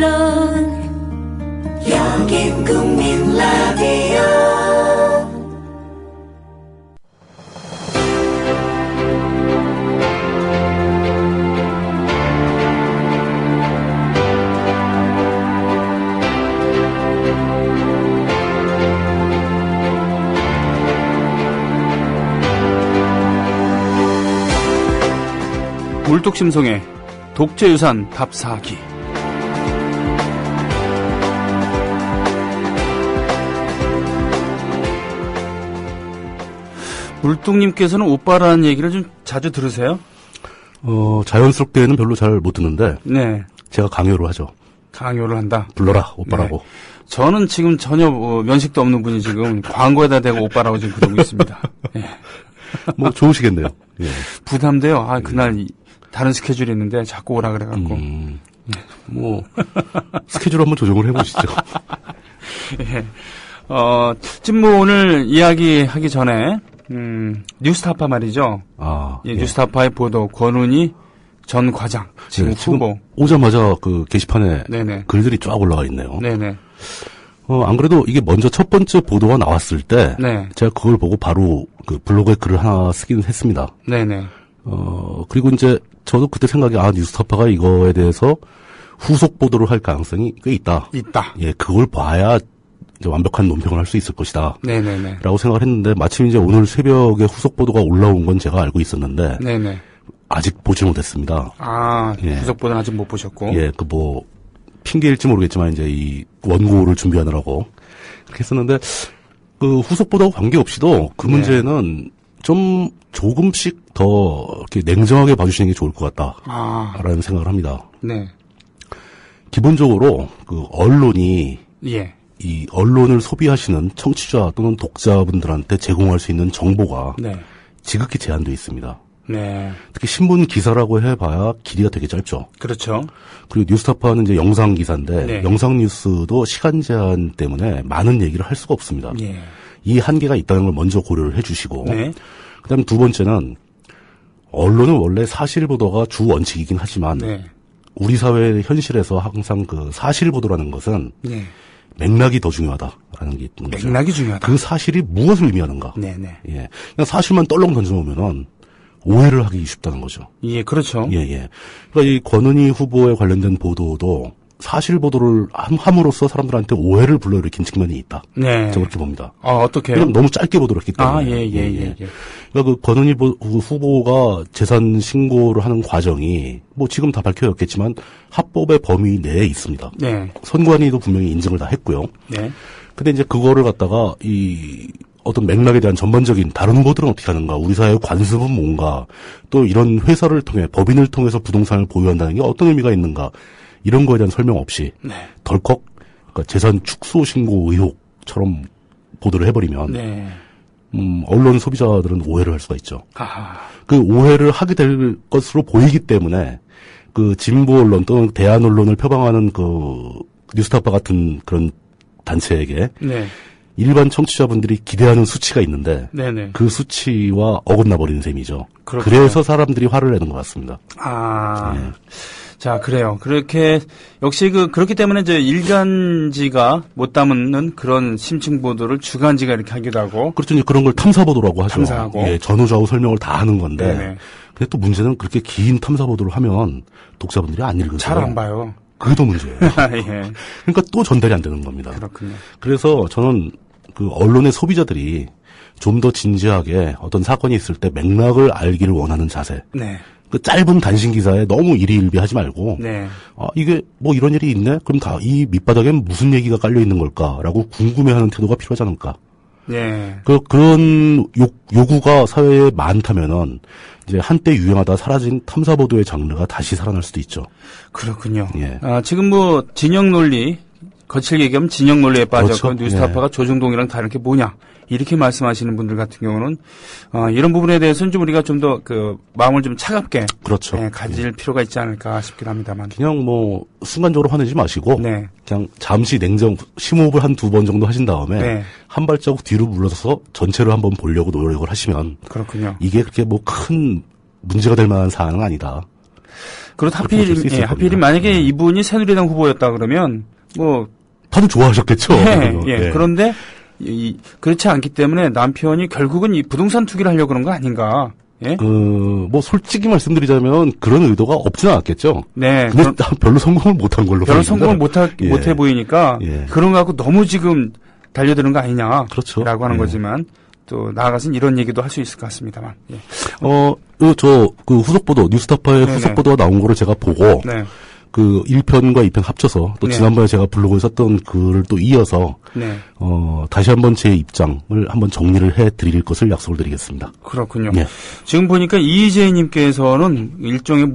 언론 여긴 국민 라디오. 물뚝심송의 독재유산 답사기. 물뚝님께서는 오빠라는 얘기를 좀 자주 들으세요? 자연스럽게는 별로 잘 못 듣는데, 네. 제가 강요를 하죠. 강요를 한다? 불러라, 오빠라고. 네. 저는 지금 전혀 면식도 없는 분이 지금 광고에다 대고 오빠라고 지금 그러고 있습니다. 네. 뭐 좋으시겠네요. 예. 부담돼요. 그날 다른 스케줄이 있는데 자꾸 오라 그래갖고. 뭐 스케줄 한번 조정을 해보시죠. 예. 지금 뭐 오늘 이야기하기 전에 뉴스타파 말이죠. 예, 뉴스타파의 보도 권은희 전 과장 지금 후보. 오자마자 그 게시판에 네네. 글들이 쫙 올라가 있네요. 네네. 안 그래도 이게 먼저 첫 번째 보도가 나왔을 때 네. 제가 그걸 보고 바로 그 블로그에 글을 하나 쓰긴 했습니다. 네네. 그리고 이제 저도 그때 생각이 뉴스타파가 이거에 대해서 후속 보도를 할 가능성이 꽤 있다. 예, 그걸 봐야 이제 완벽한 논평을 할 수 있을 것이다. 네네네. 라고 생각을 했는데 마침 이제 오늘 새벽에 후속 보도가 올라온 건 제가 알고 있었는데. 네네. 아직 보지 못했습니다. 예. 후속 보도는 아직 못 보셨고. 예, 핑계일지 모르겠지만 이제 이 원고를 준비하느라고 그렇게 했었는데 그 후속 보도와 관계없이도 그 문제는 좀 조금씩 더 이렇게 냉정하게 봐주시는 게 좋을 것 같다라는 생각을 합니다. 네. 기본적으로 그 언론이 예. 이 언론을 소비하시는 청취자 또는 독자분들한테 제공할 수 있는 정보가 지극히 제한되어 있습니다. 네. 특히 신문 기사라고 해봐야 길이가 되게 짧죠. 그렇죠. 그리고 뉴스타파는 이제 영상 기사인데 영상 뉴스도 시간 제한 때문에 많은 얘기를 할 수가 없습니다. 예. 이 한계가 있다는 걸 먼저 고려를 해주시고, 그다음 두 번째는 언론은 원래 사실 보도가 주 원칙이긴 하지만 우리 사회의 현실에서 항상 그 사실 보도라는 것은 맥락이 더 중요하다라는 게 있는 거죠. 맥락이 중요하다. 그 사실이 무엇을 의미하는가. 네네. 예, 그냥 사실만 떨렁 던져놓으면은 오해를 하기 쉽다는 거죠. 예, 그렇죠. 예. 그러니까 이 권은희 후보에 관련된 보도도 사실 보도를 함으로써 사람들한테 오해를 불러일으킨 측면이 있다. 네. 저렇게 봅니다. 어떻게요? 그럼 너무 짧게 보도를 했기 때문에. 예. 그러니까 그 권은희 후보가 재산 신고를 하는 과정이 뭐 지금 다 밝혀졌겠지만 합법의 범위 내에 있습니다. 네. 선관위도 분명히 인증을 다 했고요. 네. 근데 이제 그거를 갖다가 어떤 맥락에 대한 전반적인 다른 후보들은 어떻게 하는가, 우리 사회의 관습은 뭔가, 또 이런 회사를 통해 법인을 통해서 부동산을 보유한다는 게 어떤 의미가 있는가, 이런 거에 대한 설명 없이 덜컥 그러니까 재산 축소 신고 의혹처럼 보도를 해버리면 언론 소비자들은 오해를 할 수가 있죠. 그 오해를 하게 될 것으로 보이기 때문에 그 진보 언론 또는 대한 언론을 표방하는 그 뉴스타파 같은 그런 단체에게 일반 청취자분들이 기대하는 수치가 있는데 그 수치와 어긋나 버리는 셈이죠. 그렇죠. 그래서 사람들이 화를 내는 것 같습니다. 자, 그래요. 그렇게, 역시 그렇기 때문에 이제 일간지가 못 담는 그런 심층 보도를 주간지가 이렇게 하기도 하고. 그렇죠. 이제 그런 걸 탐사보도라고 하죠. 탐사하고. 예, 전후좌우 설명을 다 하는 건데. 근데 또 문제는 그렇게 긴 탐사보도를 하면 독자분들이 안 읽으세요. 잘 안 봐요. 그게 더 문제예요. 그러니까 또 전달이 안 되는 겁니다. 그렇군요. 그래서 저는 그 언론의 소비자들이 좀 더 진지하게 어떤 사건이 있을 때 맥락을 알기를 원하는 자세. 그 짧은 단신 기사에 너무 일희일비하지 말고, 이게 뭐 이런 일이 있네? 그럼 이 밑바닥엔 무슨 얘기가 깔려 있는 걸까라고 궁금해하는 태도가 필요하지 않을까? 그런 요구가 사회에 많다면은 이제 한때 유행하다 사라진 탐사보도의 장르가 다시 살아날 수도 있죠. 그렇군요. 지금 뭐 진영 논리, 거칠게 얘기하면 진영 논리에 빠졌고 그렇죠? 뉴스타파가 조중동이랑 다른 게 뭐냐? 이렇게 말씀하시는 분들 같은 경우는 이런 부분에 대해서는 좀 우리가 좀 더 마음을 좀 차갑게 가질 필요가 있지 않을까 싶긴 합니다만. 그냥 뭐 순간적으로 화내지 마시고 그냥 잠시 심호흡을 한 두 번 정도 하신 다음에 한 발자국 뒤로 물러서서 전체를 한번 보려고 노력을 하시면 그렇군요. 이게 그렇게 뭐 큰 문제가 될 만한 사안은 아니다. 그리고 하필이면 만약에 이분이 새누리당 후보였다 그러면 다들 좋아하셨겠죠. 예. 그런데 그렇지 않기 때문에 남편이 결국은 이 부동산 투기를 하려고 그런 거 아닌가? 예? 솔직히 말씀드리자면 그런 의도가 없지는 않았겠죠. 네. 근데 별로 성공을 못한 걸로 별로 성공을 못해 보이니까 그런 거 갖고 너무 지금 달려드는 거 아니냐. 그렇죠. 라고 하는 거지만 또 나아가서는 이런 얘기도 할 수 있을 것 같습니다만. 예. 후속보도, 뉴스타파의 후속보도가 나온 거를 제가 보고, 그 1편과 2편 합쳐서 또 지난번에 제가 블로그에 썼던 글을 또 이어서 다시 한번 제 입장을 한번 정리를 해드릴 것을 약속을 드리겠습니다. 그렇군요. 지금 보니까 이재희님께서는 일종의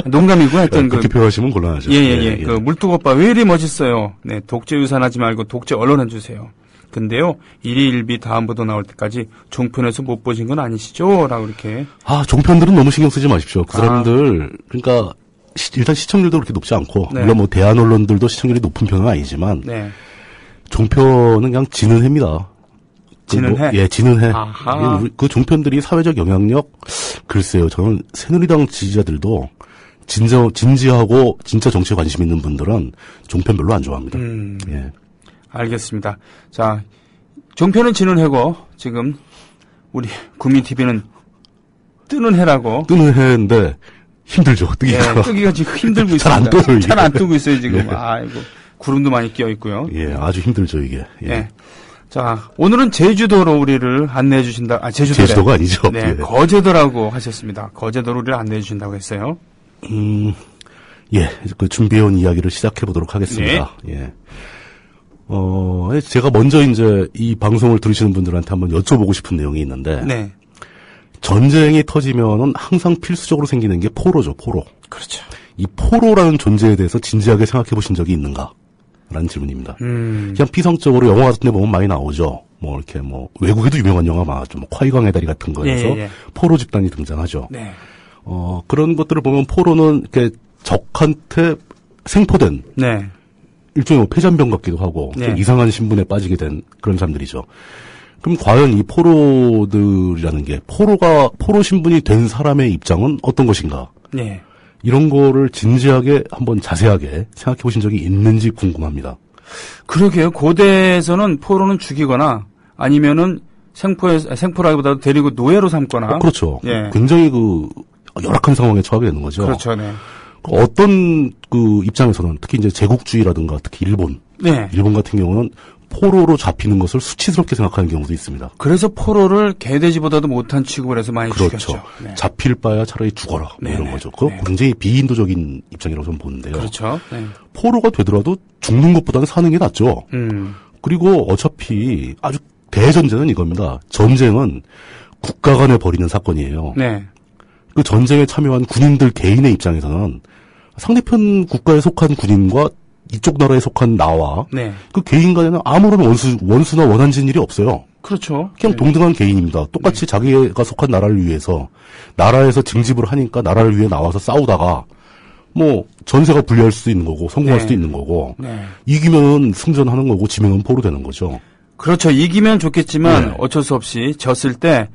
농담이고 하여튼 그렇게 표현하시면 곤란하죠. 그 물뚝오빠 왜 이리 멋있어요. 네, 독재 유산하지 말고 독재 언론 해주세요. 근데요, 1위 1비 다음부터 나올 때까지 종편에서 못 보신 건 아니시죠? 라고 이렇게. 종편들은 너무 신경 쓰지 마십시오. 그 사람들, 그러니까, 일단 시청률도 그렇게 높지 않고, 물론 대한 언론들도 시청률이 높은 편은 아니지만, 종편은 그냥 지는 해입니다. 지는 해? 지는 해. 그 종편들이 사회적 영향력, 글쎄요, 저는 새누리당 지지자들도, 진지하고 진짜 정치에 관심 있는 분들은 종편 별로 안 좋아합니다. 알겠습니다. 자, 종편은 지는 해고, 지금, 우리 국민TV는 뜨는 해라고. 뜨는 해인데, 힘들죠, 뜨기가. 뜨기가 지금 힘들고 있습니다. 잘 안 떠요, 잘 안 뜨고 있어요, 지금. 아이고. 구름도 많이 끼어 있고요. 아주 힘들죠, 이게. 자, 오늘은 제주도로 우리를 안내해 주신다. 제주도가 아니죠. 거제도라고 하셨습니다. 거제도로 우리를 안내해 주신다고 했어요. 준비해온 이야기를 시작해 보도록 하겠습니다. 제가 먼저 이제 이 방송을 들으시는 분들한테 한번 여쭤보고 싶은 내용이 있는데. 전쟁이 터지면은 항상 필수적으로 생기는 게 포로죠, 포로. 그렇죠. 이 포로라는 존재에 대해서 진지하게 생각해 보신 적이 있는가? 라는 질문입니다. 그냥 피상적으로 영화 같은 데 보면 많이 나오죠. 외국에도 유명한 영화 많았죠. 콰이광의 다리 같은 거에서 포로 집단이 등장하죠. 그런 것들을 보면 포로는 이렇게 적한테 생포된. 일종의 폐잔병 같기도 하고 좀 이상한 신분에 빠지게 된 그런 사람들이죠. 그럼 과연 이 포로들이라는 게 포로 신분이 된 사람의 입장은 어떤 것인가? 이런 거를 진지하게 한번 자세하게 생각해 보신 적이 있는지 궁금합니다. 그러게요. 고대에서는 포로는 죽이거나 아니면은 생포라기보다도 데리고 노예로 삼거나. 그렇죠. 굉장히 열악한 상황에 처하게 되는 거죠. 그렇죠. 어떤 입장에서는 특히 이제 제국주의라든가 특히 일본 같은 경우는 포로로 잡히는 것을 수치스럽게 생각하는 경우도 있습니다. 그래서 포로를 개돼지보다도 못한 취급을 해서 많이 죽였죠. 잡힐 바야 차라리 죽어라 이런 거죠. 그거 굉장히 비인도적인 입장이라고 저는 보는데요. 그렇죠. 포로가 되더라도 죽는 것보다는 사는 게 낫죠. 그리고 어차피 아주 대전제는 이겁니다. 전쟁은 국가 간에 벌이는 사건이에요. 그 전쟁에 참여한 군인들 개인의 입장에서는 상대편 국가에 속한 군인과 이쪽 나라에 속한 나와 그 개인 간에는 아무런 원수나 원한진 일이 없어요. 그렇죠. 그냥 동등한 개인입니다. 똑같이 자기가 속한 나라를 위해서 나라에서 징집을 하니까 나라를 위해 나와서 싸우다가 전세가 불리할 수도 있는 거고 성공할 수도 있는 거고 이기면 승전하는 거고 지면은 포로 되는 거죠. 그렇죠. 이기면 좋겠지만 어쩔 수 없이 졌을 때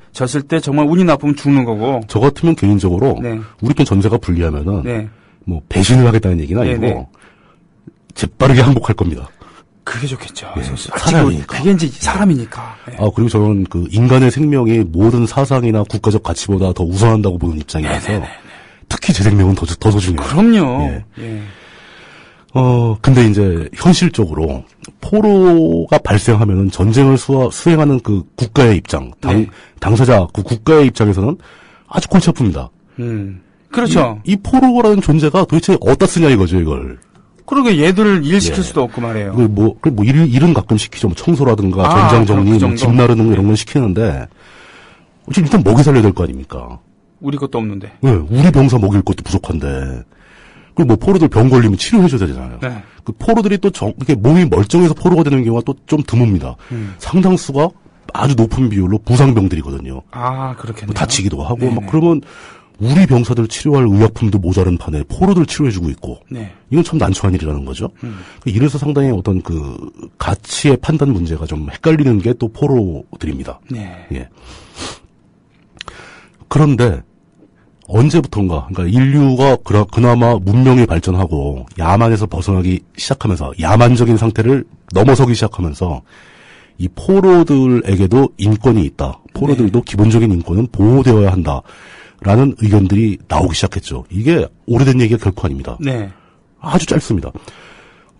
정말 운이 나쁘면 죽는 거고. 저 같으면 개인적으로 우리 편 전세가 불리하면은 배신을 하겠다는 얘기는 아니고 재빠르게 항복할 겁니다. 그게 좋겠죠. 사람이니까. 그게 이제 사람이니까. 그리고 저는 인간의 생명이 모든 사상이나 국가적 가치보다 더 우선한다고 보는 입장이라서 특히 제 생명은 더 소중해요. 그럼요. 근데 이제 현실적으로 포로가 발생하면은 전쟁을 수행하는 그 국가의 입장, 당사자 그 국가의 입장에서는 아주 골치 아픕니다. 그렇죠. 이 포로라는 존재가 도대체 어디다 쓰냐 이거죠, 이걸. 그러게 얘들을 일 시킬 수도 없고 말이에요. 일은 가끔 시키죠. 전장정리, 전장 정리, 집 나르는 이런 건 시키는데 일단 먹이 살려야 될 거 아닙니까? 우리 것도 없는데. 우리 병사 먹일 것도 부족한데. 그리고 포로들 병 걸리면 치료해줘야 되잖아요. 그 포로들이 또 이렇게 몸이 멀쩡해서 포로가 되는 경우가 또 좀 드뭅니다. 상당수가 아주 높은 비율로 부상병들이거든요. 그렇겠네요. 다치기도 하고 그러면 우리 병사들 치료할 의약품도 모자른 판에 포로들 치료해주고 있고 이건 참 난처한 일이라는 거죠. 이래서 상당히 어떤 가치의 판단 문제가 좀 헷갈리는 게 또 포로들입니다. 그런데 언제부턴가, 그러니까 인류가 그나마 문명이 발전하고 야만에서 벗어나기 시작하면서 야만적인 상태를 넘어서기 시작하면서 이 포로들에게도 인권이 있다. 포로들도 네. 기본적인 인권은 보호되어야 한다라는 의견들이 나오기 시작했죠. 이게 오래된 얘기가 결코 아닙니다. 네. 아주 짧습니다.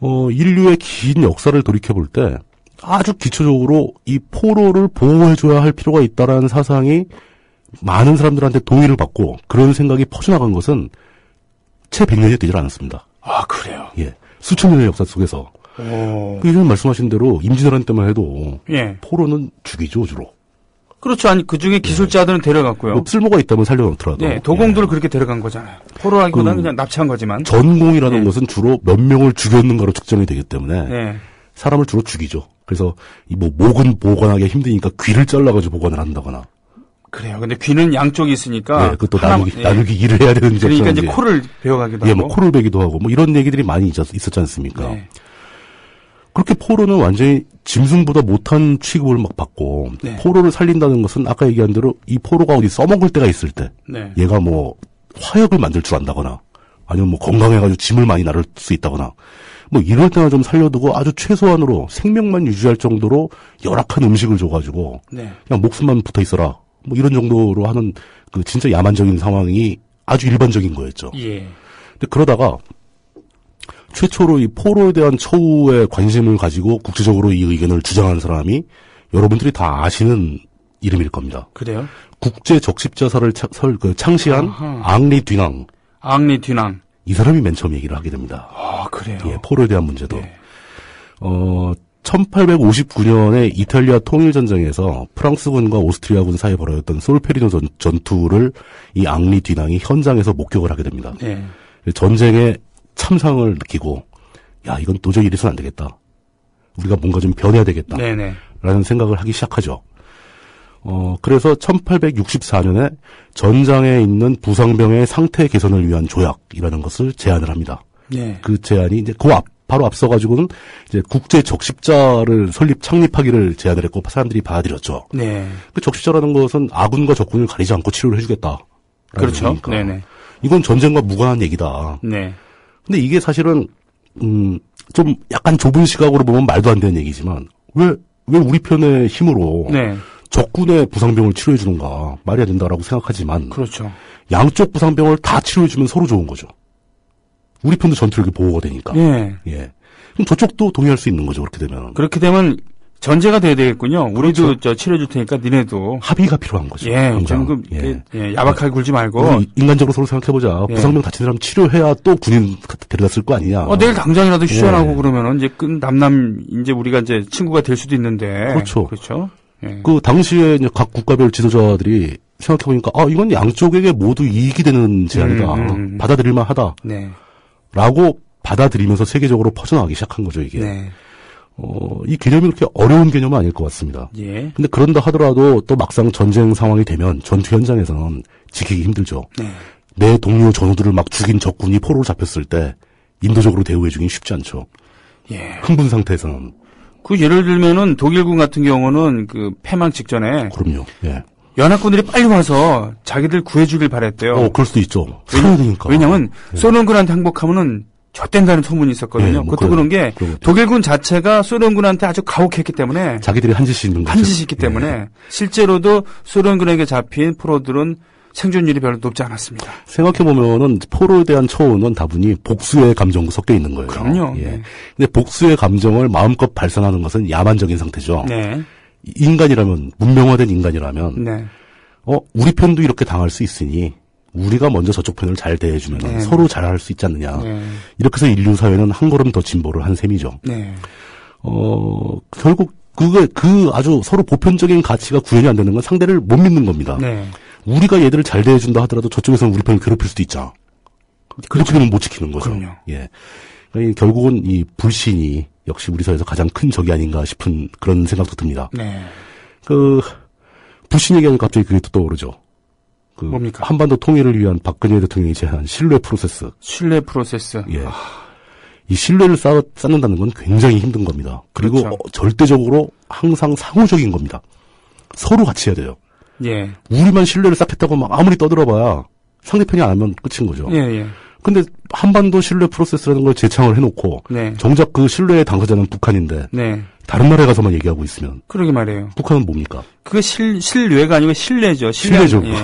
인류의 긴 역사를 돌이켜볼 때 아주 기초적으로 이 포로를 보호해줘야 할 필요가 있다라는 사상이 많은 사람들한테 동의를 받고 그런 생각이 퍼져나간 것은 채 100년이 되질 않았습니다. 아, 그래요? 예. 수천 년의 역사 속에서. 예전에 말씀하신 대로 임진왜란 때만 해도 예. 포로는 죽이죠, 주로. 그렇죠. 아니, 그 중에 기술자들은 데려갔고요. 뭐 쓸모가 있다면 살려놓더라도. 네, 도공들을 그렇게 데려간 거잖아요. 포로라기보다는 그냥 납치한 거지만. 전공이라는 것은 주로 몇 명을 죽였는가로 측정이 되기 때문에 사람을 주로 죽이죠. 그래서 뭐 목은 보관하기 힘드니까 귀를 잘라가지고 보관을 한다거나. 그래요. 근데 귀는 양쪽이 있으니까. 네, 그것도 나누기 일을 해야 되는 점. 그러니까 이제 코를 베어가기도 하고. 뭐 코를 베기도 하고 뭐 이런 얘기들이 많이 있었지 않습니까? 네. 그렇게 포로는 완전히 짐승보다 못한 취급을 막 받고 네. 포로를 살린다는 것은 아까 얘기한 대로 이 포로가 어디 써먹을 때가 있을 때 네. 얘가 뭐 화약을 만들 줄 안다거나 아니면 뭐 건강해가지고 짐을 많이 나를 수 있다거나 뭐 이럴 때나 좀 살려두고 아주 최소한으로 생명만 유지할 정도로 열악한 음식을 줘가지고 네. 그냥 목숨만 붙어 있어라 뭐 이런 정도로 하는 그 진짜 야만적인 상황이 아주 일반적인 거였죠. 예. 근데 그러다가 최초로 이 포로에 대한 처우에 관심을 가지고 국제적으로 이 의견을 주장하는 사람이 여러분들이 다 아시는 이름일 겁니다. 그래요? 국제 적십자사를 창시한 앙리 듀낭. 앙리 듀낭. 이 사람이 맨 처음 얘기를 하게 됩니다. 아, 그래요? 예, 포로에 대한 문제도. 네. 1859년에 이탈리아 통일전쟁에서 프랑스군과 오스트리아군 사이에 벌어졌던 솔페리노 전투를 이 앙리 듀낭이 현장에서 목격을 하게 됩니다. 네. 전쟁의 참상을 느끼고 야 이건 도저히 이래서는 안 되겠다. 우리가 뭔가 좀 변해야 되겠다. 네네. 라는 생각을 하기 시작하죠. 그래서 1864년에 전장에 있는 부상병의 상태 개선을 위한 조약이라는 것을 제안을 합니다. 네. 그 제안이 이제 바로 앞서가지고는 이제 국제 적십자를 창립하기를 제안을 했고 사람들이 받아들였죠. 네. 그 적십자라는 것은 아군과 적군을 가리지 않고 치료를 해주겠다. 그렇죠. 네네. 이건 전쟁과 무관한 얘기다. 네. 근데 이게 사실은 좀 약간 좁은 시각으로 보면 말도 안 되는 얘기지만 왜 우리 편의 힘으로 네. 적군의 부상병을 치료해 주는가 말이 안 된다라고 생각하지만 그렇죠. 양쪽 부상병을 다 치료해 주면 서로 좋은 거죠. 우리 편도 전투력이 보호가 되니까. 예. 예. 그럼 저쪽도 동의할 수 있는 거죠. 그렇게 되면 전제가 돼야 되겠군요. 우리도 그렇죠. 치료해 줄 테니까 니네도 합의가 필요한 거죠. 예. 좀 야박하게 굴지 말고 인간적으로 서로 생각해보자. 예. 부상병 다친 사람 치료해야 또 군인 데려다 쓸 거 아니냐. 내일 당장이라도 휴전하고 그러면은 이제 이제 우리가 이제 친구가 될 수도 있는데. 그렇죠. 그렇죠. 예. 그 당시에 이제 각 국가별 지도자들이 생각해보니까 이건 양쪽에게 모두 이익이 되는 제안이다. 받아들일만 하다. 네. 라고 받아들이면서 세계적으로 퍼져나가기 시작한 거죠, 이게. 네. 이 개념이 그렇게 어려운 개념은 아닐 것 같습니다. 예. 근데 그런다 하더라도 또 막상 전쟁 상황이 되면 전투 현장에서는 지키기 힘들죠. 네. 내 동료 전우들을 막 죽인 적군이 포로로 잡혔을 때 인도적으로 대우해주긴 쉽지 않죠. 예. 흥분 상태에서는. 예를 들면은 독일군 같은 경우는 패망 직전에. 그럼요, 예. 연합군들이 빨리 와서 자기들 구해주길 바랬대요. 그럴 수도 있죠. 살아야 되니까. 왜냐면 소련군한테 항복하면은 좆된다는 소문이 있었거든요. 그것도 그런 게 독일군 자체가 소련군한테 아주 가혹했기 때문에 자기들이 한 짓이 있는 거죠. 한 짓이 있기 때문에 실제로도 소련군에게 잡힌 포로들은 생존율이 별로 높지 않았습니다. 생각해보면은 포로에 대한 처우는 다분히 복수의 감정도 섞여 있는 거예요. 그럼요. 예. 근데 복수의 감정을 마음껏 발산하는 것은 야만적인 상태죠. 네. 인간이라면, 문명화된 인간이라면, 네. 우리 편도 이렇게 당할 수 있으니, 우리가 먼저 저쪽 편을 잘 대해주면 네. 서로 잘할 수 있지 않느냐. 네. 이렇게 해서 인류 사회는 한 걸음 더 진보를 한 셈이죠. 네. 결국, 아주 서로 보편적인 가치가 구현이 안 되는 건 상대를 못 믿는 겁니다. 네. 우리가 얘들을 잘 대해준다 하더라도 저쪽에서는 우리 편을 괴롭힐 수도 있잖아. 그렇게 되면 못 지키는 거죠. 그럼요. 예. 그러니까 결국은 이 불신이 역시 우리 사회에서 가장 큰 적이 아닌가 싶은 그런 생각도 듭니다. 네. 불신 얘기하니까 갑자기 그게 또 떠오르죠. 뭡니까? 한반도 통일을 위한 박근혜 대통령이 제안한 신뢰 프로세스. 신뢰 프로세스. 예. 이 신뢰를 쌓는다는 건 굉장히 힘든 겁니다. 그리고 그렇죠. 절대적으로 항상 상호적인 겁니다. 서로 같이 해야 돼요. 예. 우리만 신뢰를 쌓겠다고 막 아무리 떠들어봐야 상대편이 안 하면 끝인 거죠. 예, 예. 근데 한반도 신뢰 프로세스라는 걸 제창을 해놓고 네. 정작 그 신뢰의 당사자는 북한인데 네. 다른 나라에 가서만 얘기하고 있으면 그러게 말이에요. 북한은 뭡니까? 그게 신뢰가 아니고 신뢰죠. 신뢰죠. 예,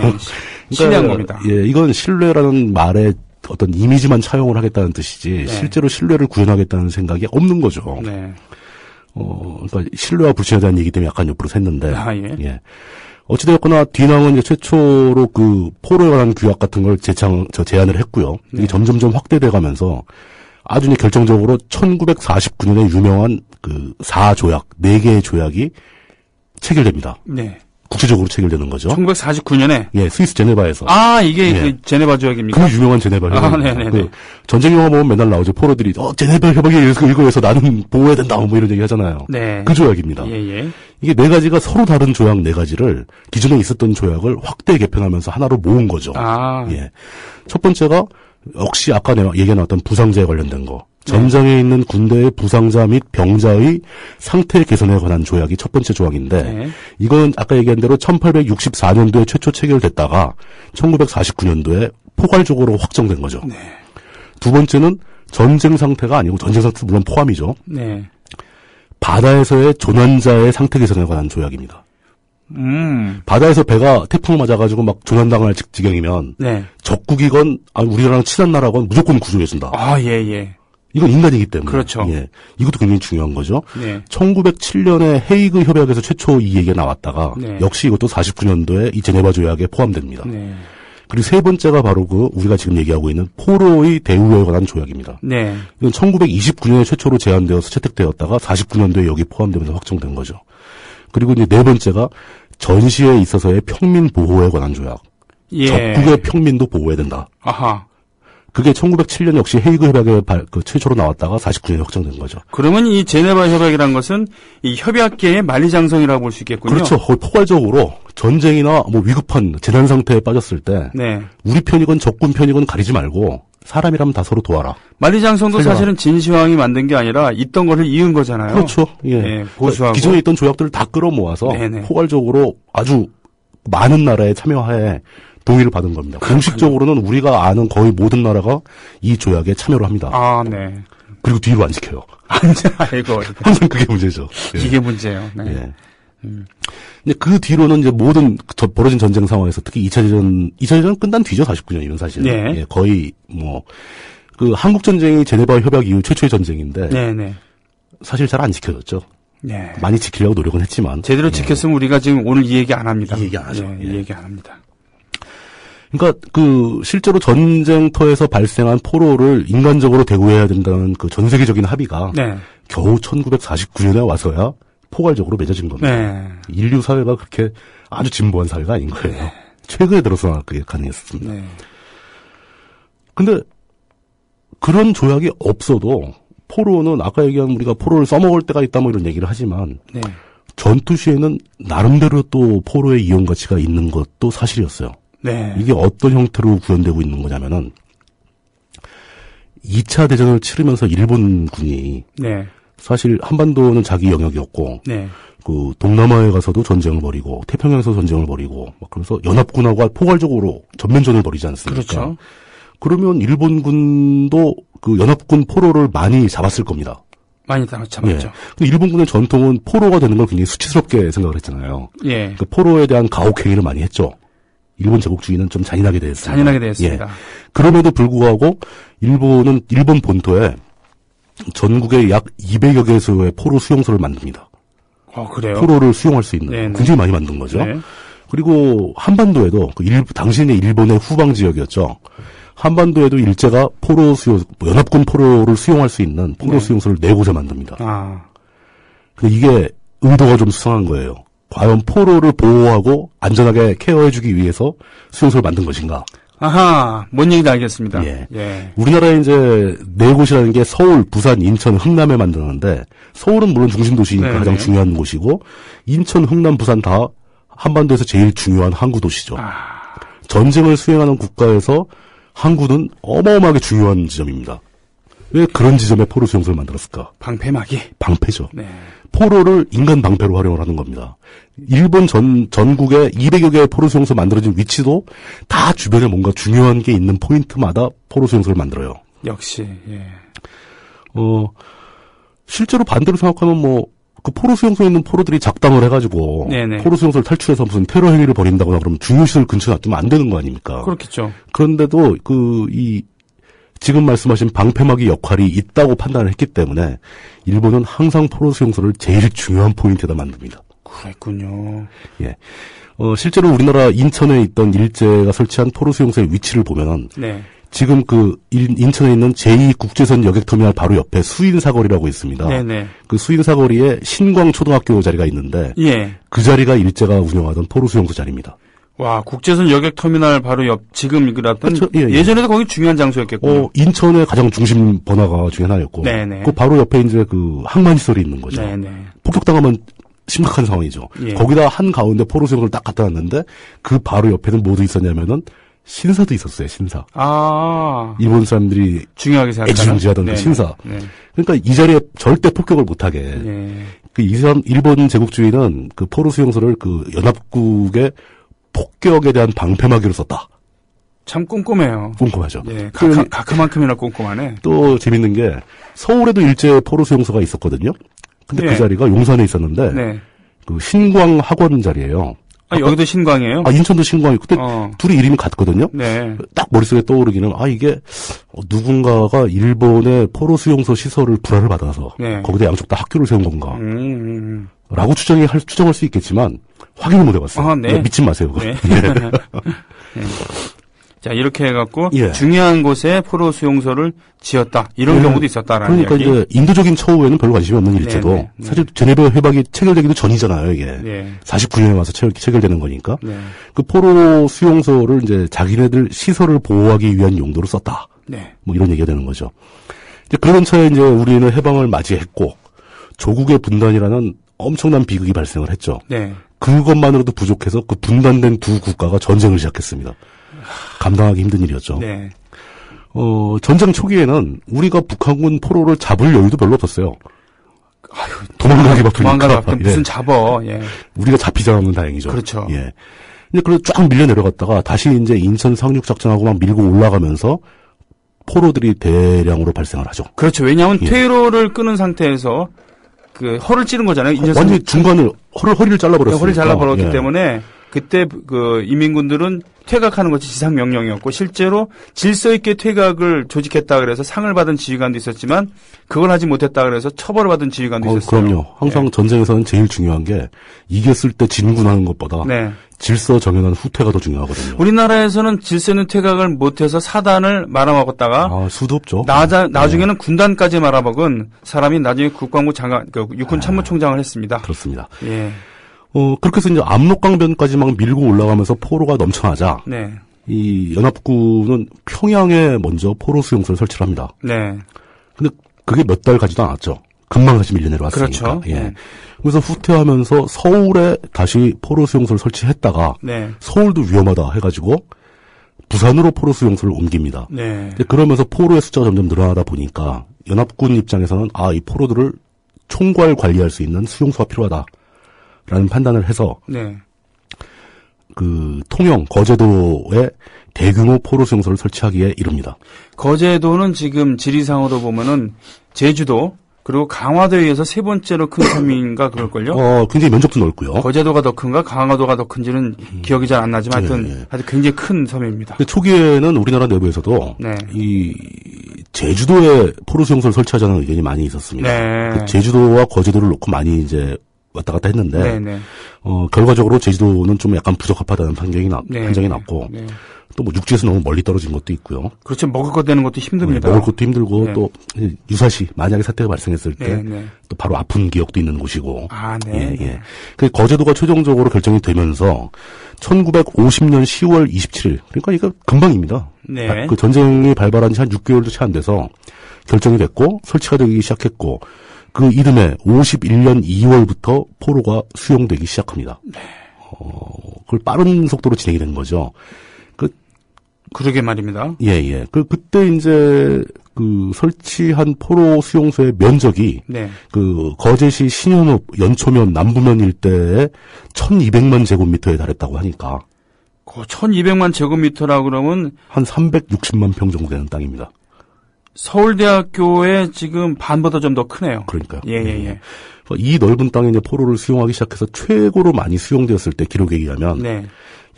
신뢰한 겁니다. 예, 이건 신뢰라는 말에 어떤 이미지만 차용을 하겠다는 뜻이지 네. 실제로 신뢰를 구현하겠다는 생각이 없는 거죠. 네. 그러니까 신뢰와 불신에 대한 얘기 때문에 약간 옆으로 샜는데. 아, 예. 예. 어찌되었거나 뒤낭은 이제 최초로 그 포로에 관한 규약 같은 걸 제안을 했고요. 이게 네. 점점점 확대돼 가면서 아주 이제 결정적으로 1949년에 유명한 그 4조약, 4개의 조약이 체결됩니다. 네. 국제적으로 체결되는 거죠. 1949년에 예, 스위스 제네바에서. 아, 이게 예. 그 제네바 조약입니까? 그 유명한 제네바 협약. 아, 네네네. 그 전쟁 영화 보면 맨날 나오죠. 포로들이 제네바 협약에 이거에서 나는 보호해야 된다 뭐 이런 얘기 하잖아요. 네. 그 조약입니다. 예, 예. 이게 4가지가 서로 다른 조약 4가지를 기존에 있었던 조약을 확대 개편하면서 하나로 모은 거죠. 아. 예. 첫 번째가 역시 아까 내가 얘기해 놨던 부상자에 관련된 거. 전장에 있는 군대의 부상자 및 병자의 상태 개선에 관한 조약이 첫 번째 조약인데 네. 이건 아까 얘기한 대로 1864년도에 최초 체결됐다가 1949년도에 포괄적으로 확정된 거죠. 네. 두 번째는 전쟁 상태가 아니고 전쟁 상태 물론 포함이죠. 네. 바다에서의 조난자의 상태 개선에 관한 조약입니다. 바다에서 배가 태풍 맞아가지고 막 조난당할 지경이면 네. 적국이건 우리나라랑 친한 나라건 무조건 구조해준다. 아, 예, 예. 이건 인간이기 때문에. 그렇죠. 예. 이것도 굉장히 중요한 거죠. 네. 1907년에 헤이그 협약에서 최초 이 얘기가 나왔다가 네. 역시 이것도 49년도에 이 제네바 조약에 포함됩니다. 네. 그리고 세 번째가 바로 그 우리가 지금 얘기하고 있는 포로의 대우에 관한 조약입니다. 네. 이건 1929년에 최초로 제안되어서 채택되었다가 49년도에 여기 포함되면서 확정된 거죠. 그리고 이제 네 번째가 전시에 있어서의 평민 보호에 관한 조약. 예. 적국의 평민도 보호해야 된다. 아하. 그게 1907년 역시 헤이그 협약에 최초로 나왔다가 49년에 확정된 거죠. 그러면 이 제네바 협약이란 것은 이 협약계의 만리장성이라고 볼 수 있겠군요. 그렇죠. 거의 포괄적으로 전쟁이나 뭐 위급한 재난 상태에 빠졌을 때 네. 우리 편이건 적군 편이건 가리지 말고 사람이라면 다 서로 도와라. 만리장성도 살려라. 사실은 진시황이 만든 게 아니라 있던 거를 이은 거잖아요. 그렇죠. 예. 네, 보수하고. 기존에 있던 조약들을 다 끌어모아서 네네. 포괄적으로 아주 많은 나라의 참여하에 동의를 받은 겁니다. 공식적으로는 우리가 아는 거의 모든 나라가 이 조약에 참여를 합니다. 아, 네. 그리고 뒤로 안 지켜요. 아이고. 항상 그게 문제죠. 예. 이게 문제예요. 네. 예. 근데 그 뒤로는 이제 모든 벌어진 전쟁 상황에서 특히 2차 대전 끝난 뒤죠, 49년이면 사실. 네. 예, 거의 그 한국 전쟁이 제네바 협약 이후 최초의 전쟁인데 네, 네. 사실 잘 안 지켜졌죠. 네. 많이 지키려고 노력은 했지만 제대로 지켰으면 우리가 지금 오늘 이 얘기 안 합니다. 이 얘기 안 하죠. 네, 예. 이 얘기 안 합니다. 그러니까 그 실제로 전쟁터에서 발생한 포로를 인간적으로 대우해야 된다는 그 전 세계적인 합의가 네. 겨우 1949년에 와서야 포괄적으로 맺어진 겁니다. 네. 인류 사회가 그렇게 아주 진보한 사회가 아닌 거예요. 최근에 들어서 그게 가능했습니다. 네. 근데 그런 조약이 없어도 포로는 아까 얘기한 우리가 포로를 써먹을 때가 있다 뭐 이런 얘기를 하지만 네. 전투 시에는 나름대로 또 포로의 이용 가치가 있는 것도 사실이었어요. 네. 이게 어떤 형태로 구현되고 있는 거냐면은 2차 대전을 치르면서 일본군이 네. 사실 한반도는 자기 영역이었고 네. 그 동남아에 가서도 전쟁을 벌이고 태평양에서 전쟁을 벌이고 막 그러면서 연합군하고 포괄적으로 전면전을 벌이지 않습니까? 그렇죠. 그러면 일본군도 그 연합군 포로를 많이 잡았을 겁니다. 많이 잡았죠. 예. 근데 일본군의 전통은 포로가 되는 걸 굉장히 수치스럽게 생각을 했잖아요. 예. 그 포로에 대한 가혹행위를 많이 했죠. 일본 제국주의는 좀 잔인하게 되었습니다. 잔인하게 되었습니다. 예. 그럼에도 불구하고 일본은 일본 본토에 전국에 약 200여 개소의 포로 수용소를 만듭니다. 그래요? 포로를 수용할 수 있는 네네. 굉장히 많이 만든 거죠. 네. 그리고 한반도에도 당시의 일본의 후방 지역이었죠. 한반도에도 일제가 연합군 포로를 수용할 수 있는 포로 네. 수용소를 4곳에 만듭니다. 아. 근데 이게 의도가 좀 수상한 거예요. 과연 포로를 보호하고 안전하게 케어해주기 위해서 수용소를 만든 것인가? 아하, 뭔 얘기인지 알겠습니다. 예. 예. 우리나라에 이제 4곳이라는 게 서울, 부산, 인천, 흥남에 만드는데 서울은 물론 중심 도시니까 네네. 가장 중요한 곳이고 인천, 흥남, 부산 다 한반도에서 제일 중요한 항구 도시죠. 전쟁을 수행하는 국가에서 항구는 어마어마하게 중요한 지점입니다. 왜 그런 지점에 포로 수용소를 만들었을까? 방패막이. 방패죠. 네. 포로를 인간 방패로 활용을 하는 겁니다. 일본 전국에 200여 개의 포로 수용소 만들어진 위치도 다 주변에 뭔가 중요한 게 있는 포인트마다 포로 수용소를 만들어요. 역시, 예. 실제로 반대로 생각하면 그 포로 수용소에 있는 포로들이 작당을 해가지고 네네. 포로 수용소를 탈출해서 무슨 테러 행위를 벌인다거나 그러면 중요시설 근처에 놔두면 안 되는 거 아닙니까? 그렇겠죠. 그런데도 지금 말씀하신 방패막이 역할이 있다고 판단을 했기 때문에 일본은 항상 포로 수용소를 제일 중요한 포인트에다 만듭니다. 그랬군요. 예. 실제로 우리나라 인천에 있던 일제가 설치한 포로 수용소의 위치를 보면은 네. 지금 인천에 있는 제2국제선 여객터미널 바로 옆에 수인사거리라고 있습니다. 네네. 그 수인사거리에 신광초등학교 자리가 있는데 예. 그 자리가 일제가 운영하던 포로 수용소 자리입니다. 와, 국제선 여객터미널 바로 옆, 지금 그랬던 그렇죠. 예, 예. 예전에도 거기 중요한 장소였겠군요. 인천의 가장 중심 번화가 중에 하나였고. 네네. 그 바로 옆에 이제 그 항만시설이 있는 거죠. 네네. 폭격당하면 심각한 상황이죠. 예. 거기다 한 가운데 포로 수용소를 딱 갖다 놨는데 그 바로 옆에는 뭐도 있었냐면은 신사도 있었어요, 신사. 아. 일본 사람들이 중요하게 생각하는. 애지중지하던 그 신사. 네. 그러니까 이 자리에 절대 폭격을 못하게. 네. 그 일본 제국주의는 그 포로 수용소를 그 연합국의 폭격에 대한 방패막이로 썼다. 참 꼼꼼해요. 꼼꼼하죠. 네. 가크만큼이나 꼼꼼하네. 또 재밌는 게 서울에도 일제 포로 수용소가 있었거든요. 근데 네. 그 자리가 용산에 있었는데 네. 그 신광 학원 자리예요. 여기도 신광이에요? 인천도 신광이. 근데 둘이 이름이 같거든요. 네. 딱 머릿속에 떠오르기는 이게 누군가가 일본의 포로 수용소 시설을 불화를 받아서 네. 거기다 양쪽 다 학교를 세운 건가. 라고 추정할 수 있겠지만 확인을 못 해봤어요. 네. 믿지 마세요. 네. 예. 네. 자, 이렇게 해갖고 예. 중요한 곳에 포로 수용소를 지었다. 이런 경우도 있었다라는 그러니까 이야기. 이제 인도적인 처우에는 별로 관심이 없는 일제도 네. 사실 제네바 회박이 체결되기도 전이잖아요. 이게 네. 49년에 와서 체결되는 거니까. 네. 그 포로 수용소를 이제 자기네들 시설을 보호하기 위한 용도로 썼다. 네. 뭐 이런 얘기가 되는 거죠. 이제 그러던 차에 이제 우리는 해방을 맞이했고 조국의 분단이라는 엄청난 비극이 발생을 했죠. 네. 그것만으로도 부족해서 그 분단된 두 국가가 전쟁을 시작했습니다. 감당하기 힘든 일이었죠. 네. 전쟁 초기에는 우리가 북한군 포로를 잡을 여유도 별로 없었어요. 도망가기 바쁘니까. 도망가기 바쁘니까 무슨 예. 잡어. 예. 우리가 잡히지 않으면 다행이죠. 그렇죠. 예. 근데 그래서 쫙 밀려 내려갔다가 다시 이제 인천 상륙 작전하고 막 밀고 올라가면서 포로들이 대량으로 발생을 하죠. 그렇죠. 왜냐하면 예. 퇴로를 끄는 상태에서 그 허를 찌른 거잖아요. 완전히 중간을 허리를 잘라버렸어요. 허리 잘라버렸기 예. 때문에 그때 그 인민군들은 퇴각하는 것이 지상 명령이었고 실제로 질서 있게 퇴각을 조직했다 그래서 상을 받은 지휘관도 있었지만 그걸 하지 못했다 그래서 처벌을 받은 지휘관도 있었어요. 그럼요. 항상 예. 전쟁에서는 제일 중요한 게 이겼을 때 진군하는 것보다 네. 질서 정연한 후퇴가 더 중요하거든요. 우리나라에서는 질서 있는 퇴각을 못해서 사단을 말아먹었다가 수도 없죠. 나중에는 군단까지 말아먹은 사람이 나중에 국방부 장관, 육군 참모총장을 했습니다. 그렇습니다. 예. 그렇게 해서 이제 압록강변까지 막 밀고 올라가면서 포로가 넘쳐나자 네. 이 연합군은 평양에 먼저 포로 수용소를 설치를 합니다. 네. 근데 그게 몇 달 가지도 않았죠. 금방 다시 밀려 내려왔으니까. 그렇죠. 예. 네. 그래서 후퇴하면서 서울에 다시 포로 수용소를 설치했다가 네. 서울도 위험하다 해가지고 부산으로 포로 수용소를 옮깁니다. 네. 그러면서 포로의 숫자가 점점 늘어나다 보니까 연합군 입장에서는 이 포로들을 총괄 관리할 수 있는 수용소가 필요하다라는 판단을 해서 네. 그 통영 거제도에 대규모 포로 수용소를 설치하기에 이릅니다. 거제도는 지금 지리상으로 보면은 제주도 그리고 강화도에 의해서 세 번째로 큰 섬인가 그럴걸요? 굉장히 면적도 넓고요. 거제도가 더 큰가 강화도가 더 큰지는 기억이 잘 안 나지만 하여튼 굉장히 큰 섬입니다. 근데 초기에는 우리나라 내부에서도 네. 이 제주도에 포로 수용소를 설치하자는 의견이 많이 있었습니다. 네. 그 제주도와 거제도를 놓고 많이 이제 왔다 갔다 했는데 네, 네. 결과적으로 제주도는 좀 약간 부적합하다는 판정이 났고 네. 또 뭐 육지에서 너무 멀리 떨어진 것도 있고요. 그렇죠. 먹을 것 되는 것도 힘듭니다. 먹을 것도 힘들고 네. 또 유사시 만약에 사태가 발생했을 때 또 네. 바로 아픈 기억도 있는 곳이고. 네. 예. 그 거제도가 최종적으로 결정이 되면서 1950년 10월 27일 그러니까 이거 금방입니다. 네. 그 전쟁이 발발한 지 한 6개월도 채 안 돼서 결정이 됐고 설치가 되기 시작했고 그 이듬해 51년 2월부터 포로가 수용되기 시작합니다. 네. 그걸 빠른 속도로 진행이 된 거죠. 그러게 말입니다. 예. 그때 이제 그 설치한 포로 수용소의 면적이 네. 그 거제시 신현읍 연초면 남부면 일대에 1200만 제곱미터에 달했다고 하니까 1200만 제곱미터라 그러면 한 360만 평 정도 되는 땅입니다. 서울대학교의 지금 반보다 좀 더 크네요. 그러니까요. 예. 이 넓은 땅에 이제 포로를 수용하기 시작해서 최고로 많이 수용되었을 때 기록에 의하면 네.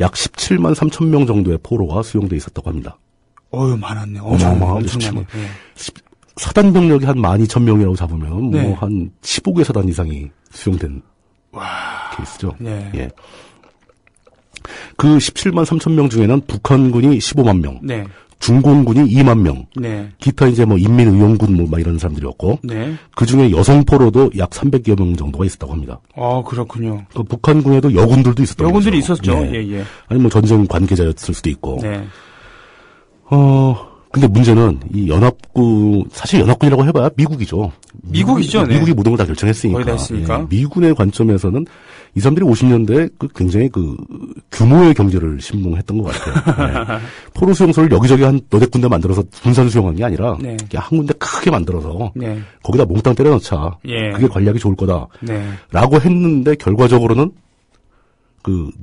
약 17만 3천 명 정도의 포로가 수용돼 있었다고 합니다. 어휴, 많았네. 어마어마하죠. 엄청나네. 예. 사단 병력이 한 12,000명이라고 잡으면 네. 뭐 한 15개 사단 이상이 수용된 케이스죠. 네. 예. 그 17만 3천 명 중에는 북한군이 15만 명, 네. 중공군이 2만 명, 네. 기타 이제 뭐 인민의용군 뭐 막 이런 사람들이었고, 네. 그 중에 여성 포로도 약 300여 명 정도가 있었다고 합니다. 그렇군요. 그 북한군에도 여군들도 있었던 여군들이 거죠. 있었죠. 네. 예. 아니 뭐 전쟁 관계자였을 수도 있고. 네. 근데 문제는 이 연합군, 사실 연합군이라고 해봐야 미국이죠. 미국이죠, 네. 미국이 모든 걸 다 결정했으니까. 거의 다 했으니까. 예, 미군의 관점에서는 이 사람들이 50년대에 굉장히 규모의 경제를 신봉했던 것 같아요. 네. 포로 수용소를 여기저기 한 너댓 군데 만들어서 분산 수용한 게 아니라 네. 그냥 한 군데 크게 만들어서 네. 거기다 몽땅 때려넣자. 예. 그게 관리하기 좋을 거다. 네. 라고 했는데 결과적으로는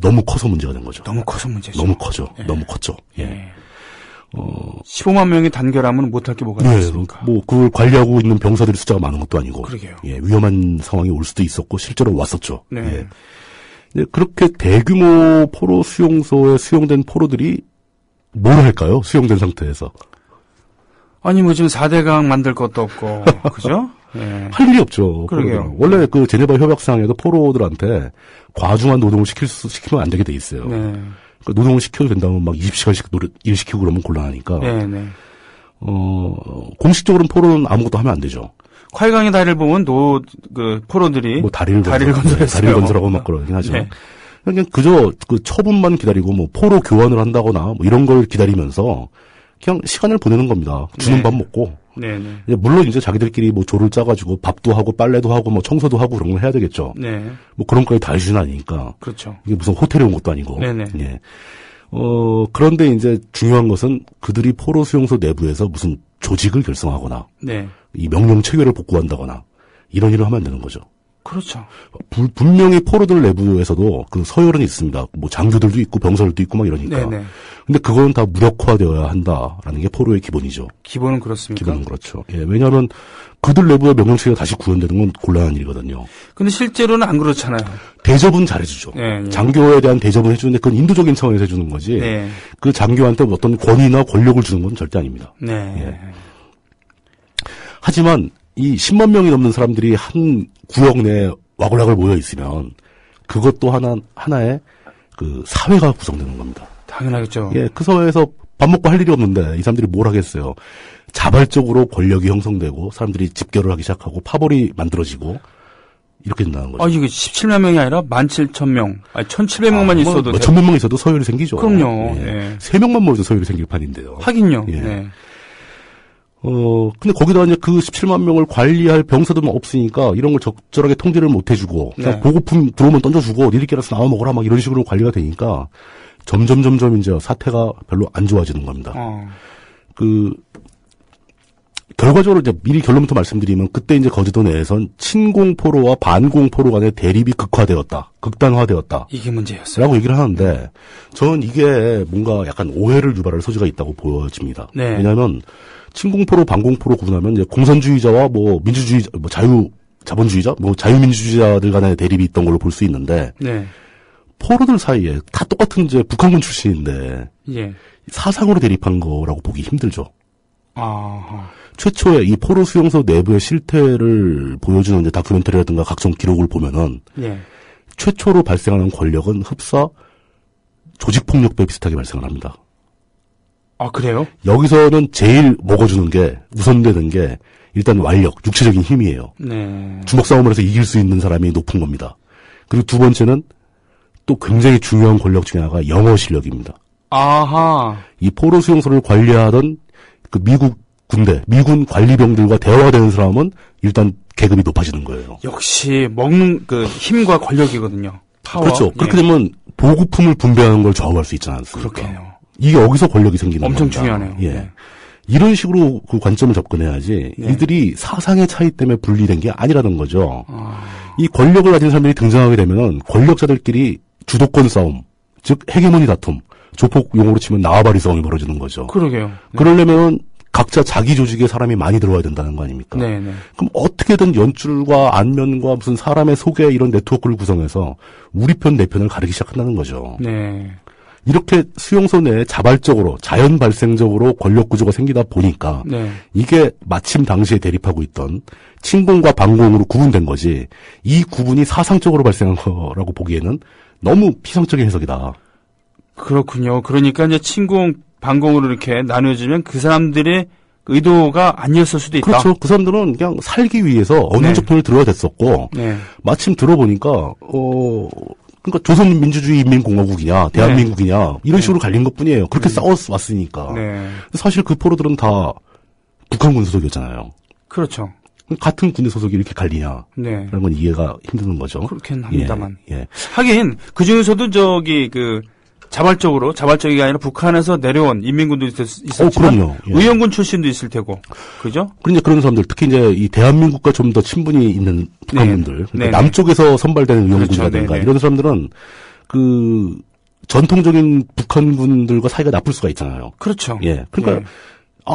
너무 커서 문제가 된 거죠. 너무 커서 문제죠. 너무 커져. 예. 너무 컸죠. 예. 예. 15만 명이 단결하면 못할 게 뭐가 네, 있습니까? 뭐 그걸 관리하고 있는 병사들의 숫자가 많은 것도 아니고, 그러게요. 예, 위험한 상황이 올 수도 있었고 실제로 왔었죠. 네. 예. 네, 그렇게 대규모 포로 수용소에 수용된 포로들이 뭘 할까요? 수용된 상태에서 아니 뭐 지금 4대강 만들 것도 없고 그죠? 예. 할 일이 없죠. 그러게요. 포로들은. 원래 그 제네바 협약상에도 포로들한테 과중한 노동을 시키면 안 되게 돼 있어요. 네. 그러니까 노동을 시켜도 된다면 막 20시간씩 일 시키고 그러면 곤란하니까. 네. 공식적으로는 포로는 아무것도 하면 안 되죠. 활강의 다리를 보면 포로들이 뭐 다리를 건설했어요. 다리를 건설하고 막 그러긴 하죠. 네. 그냥 그저 그 처분만 기다리고 뭐 포로 교환을 한다거나 뭐 이런 걸 기다리면서 그냥 시간을 보내는 겁니다. 주는 네. 밥 먹고. 네. 이제 물론 이제 자기들끼리 뭐 조를 짜가지고 밥도 하고 빨래도 하고 뭐 청소도 하고 그런 걸 해야 되겠죠. 네. 뭐 그런 거에 다 해주진 아니니까. 그렇죠. 이게 무슨 호텔에 온 것도 아니고. 네네. 예. 그런데 이제 중요한 것은 그들이 포로 수용소 내부에서 무슨 조직을 결성하거나 네. 이 명령 체계를 복구한다거나 이런 일을 하면 안 되는 거죠. 그렇죠. 분명히 포로들 내부에서도 그 서열은 있습니다. 뭐 장교들도 있고 병사들도 있고 막 이러니까. 네네. 근데 그건 다 무력화되어야 한다라는 게 포로의 기본이죠. 기본은 그렇습니까? 기본은 그렇죠. 예, 왜냐하면 그들 내부의 명령체계가 다시 구현되는 건 곤란한 일이거든요. 근데 실제로는 안 그렇잖아요. 대접은 잘해주죠. 네. 장교에 대한 대접은 해주는데 그건 인도적인 차원에서 해주는 거지. 네. 그 장교한테 어떤 권위나 권력을 주는 건 절대 아닙니다. 네. 예. 하지만 이 10만 명이 넘는 사람들이 한 구역 내에 와글와글 모여 있으면 그것도 하나의 그 사회가 구성되는 겁니다. 당연하겠죠. 예, 그 사회에서 밥 먹고 할 일이 없는데 이 사람들이 뭘 하겠어요. 자발적으로 권력이 형성되고 사람들이 집결을 하기 시작하고 파벌이 만들어지고 이렇게 된다는 거죠. 이게 17만 명이 아니라 17,000명, 1,700명만 있어도 1,000명만 있어도 서열이 생기죠. 그럼요. 예. 예. 3명만 모여도 서열이 생길 판인데요. 하긴요. 예. 네. 근데 거기다 이제 그 17만 명을 관리할 병사들만 없으니까 이런 걸 적절하게 통제를 못 해주고, 그냥 네. 보급품 들어오면 던져주고, 니들끼리 알아서 나와 먹어라, 막 이런 식으로 관리가 되니까, 점점 이제 사태가 별로 안 좋아지는 겁니다. 결과적으로 이제 미리 결론부터 말씀드리면, 그때 이제 거제도 내에선 친공포로와 반공포로 간의 대립이 극단화되었다. 이게 문제였어요. 라고 얘기를 하는데, 저는 이게 뭔가 약간 오해를 유발할 소지가 있다고 보여집니다. 네. 왜냐하면, 친공포로, 반공포로 구분하면 이제 공산주의자와 뭐 민주주의자, 뭐 자본주의자, 뭐 자유민주주의자들 간의 대립이 있던 걸로 볼 수 있는데, 네. 포로들 사이에 다 똑같은 이제 북한군 출신인데, 예. 사상으로 대립한 거라고 보기 힘들죠. 아하. 최초에 이 포로 수용소 내부의 실태를 보여주는 이제 다큐멘터리라든가 각종 기록을 보면은, 예. 최초로 발생하는 권력은 흡사 조직폭력배 비슷하게 발생을 합니다. 그래요? 여기서는 제일 먹어주는 게, 우선되는 게, 일단 완력, 육체적인 힘이에요. 네. 주먹 싸움을 해서 이길 수 있는 사람이 높은 겁니다. 그리고 두 번째는 또 굉장히 중요한 권력 중에 하나가 영어 실력입니다. 아하. 이 포로 수용소를 관리하던 그 미국 군대, 미군 관리병들과 대화가 되는 사람은 일단 계급이 높아지는 거예요. 역시 먹는 그 힘과 권력이거든요. 파워. 그렇죠. 그렇게 되면 보급품을 분배하는 걸 좌우할 수 있지 않습니까? 그렇겠네요. 이게 여기서 권력이 생기는 엄청 겁니다. 중요하네요. 예. 네. 이런 식으로 그 관점을 접근해야지 네. 이들이 사상의 차이 때문에 분리된 게 아니라는 거죠. 이 권력을 가진 사람들이 등장하게 되면 권력자들끼리 주도권 싸움, 즉 헤게모니 다툼, 조폭 용어로 치면 나와바리 싸움이 벌어지는 거죠. 그러게요. 네. 그러려면 각자 자기 조직에 사람이 많이 들어와야 된다는 거 아닙니까? 네네. 그럼 어떻게든 연출과 안면과 무슨 사람의 속에 이런 네트워크를 구성해서 우리 편 내 편을 가르기 시작한다는 거죠. 네. 이렇게 수용소 내에 자발적으로 자연 발생적으로 권력 구조가 생기다 보니까 네. 이게 마침 당시에 대립하고 있던 친공과 반공으로 구분된 거지 이 구분이 사상적으로 발생한 거라고 보기에는 너무 피상적인 해석이다. 그렇군요. 그러니까 이제 친공, 반공으로 이렇게 나눠지면 그 사람들의 의도가 아니었을 수도 있다. 그렇죠. 그 사람들은 그냥 살기 위해서 어느 네. 한쪽 편을 들어야 됐었고 네. 마침 들어보니까 그러니까 조선민주주의인민공화국이냐 대한민국이냐 이런 식으로 갈린 것뿐이에요. 그렇게 싸워왔으니까. 네. 사실 그 포로들은 다 북한군 소속이었잖아요. 그렇죠. 같은 군대 소속이 이렇게 갈리냐? 네. 라는 건 이해가 힘든 거죠. 그렇긴 합니다만. 예. 하긴 그 중에서도 자발적이 아니라 북한에서 내려온 인민군도 있었지만 그럼요. 예. 의원군 출신도 있을 테고, 그죠? 그런데 그런 사람들 특히 이제 이 대한민국과 좀 더 친분이 있는 북한군들, 네. 그러니까 남쪽에서 선발되는 의원군이라든가 그렇죠. 이런 사람들은 그 전통적인 북한군들과 사이가 나쁠 수가 있잖아요. 그렇죠. 예. 그러니까 네.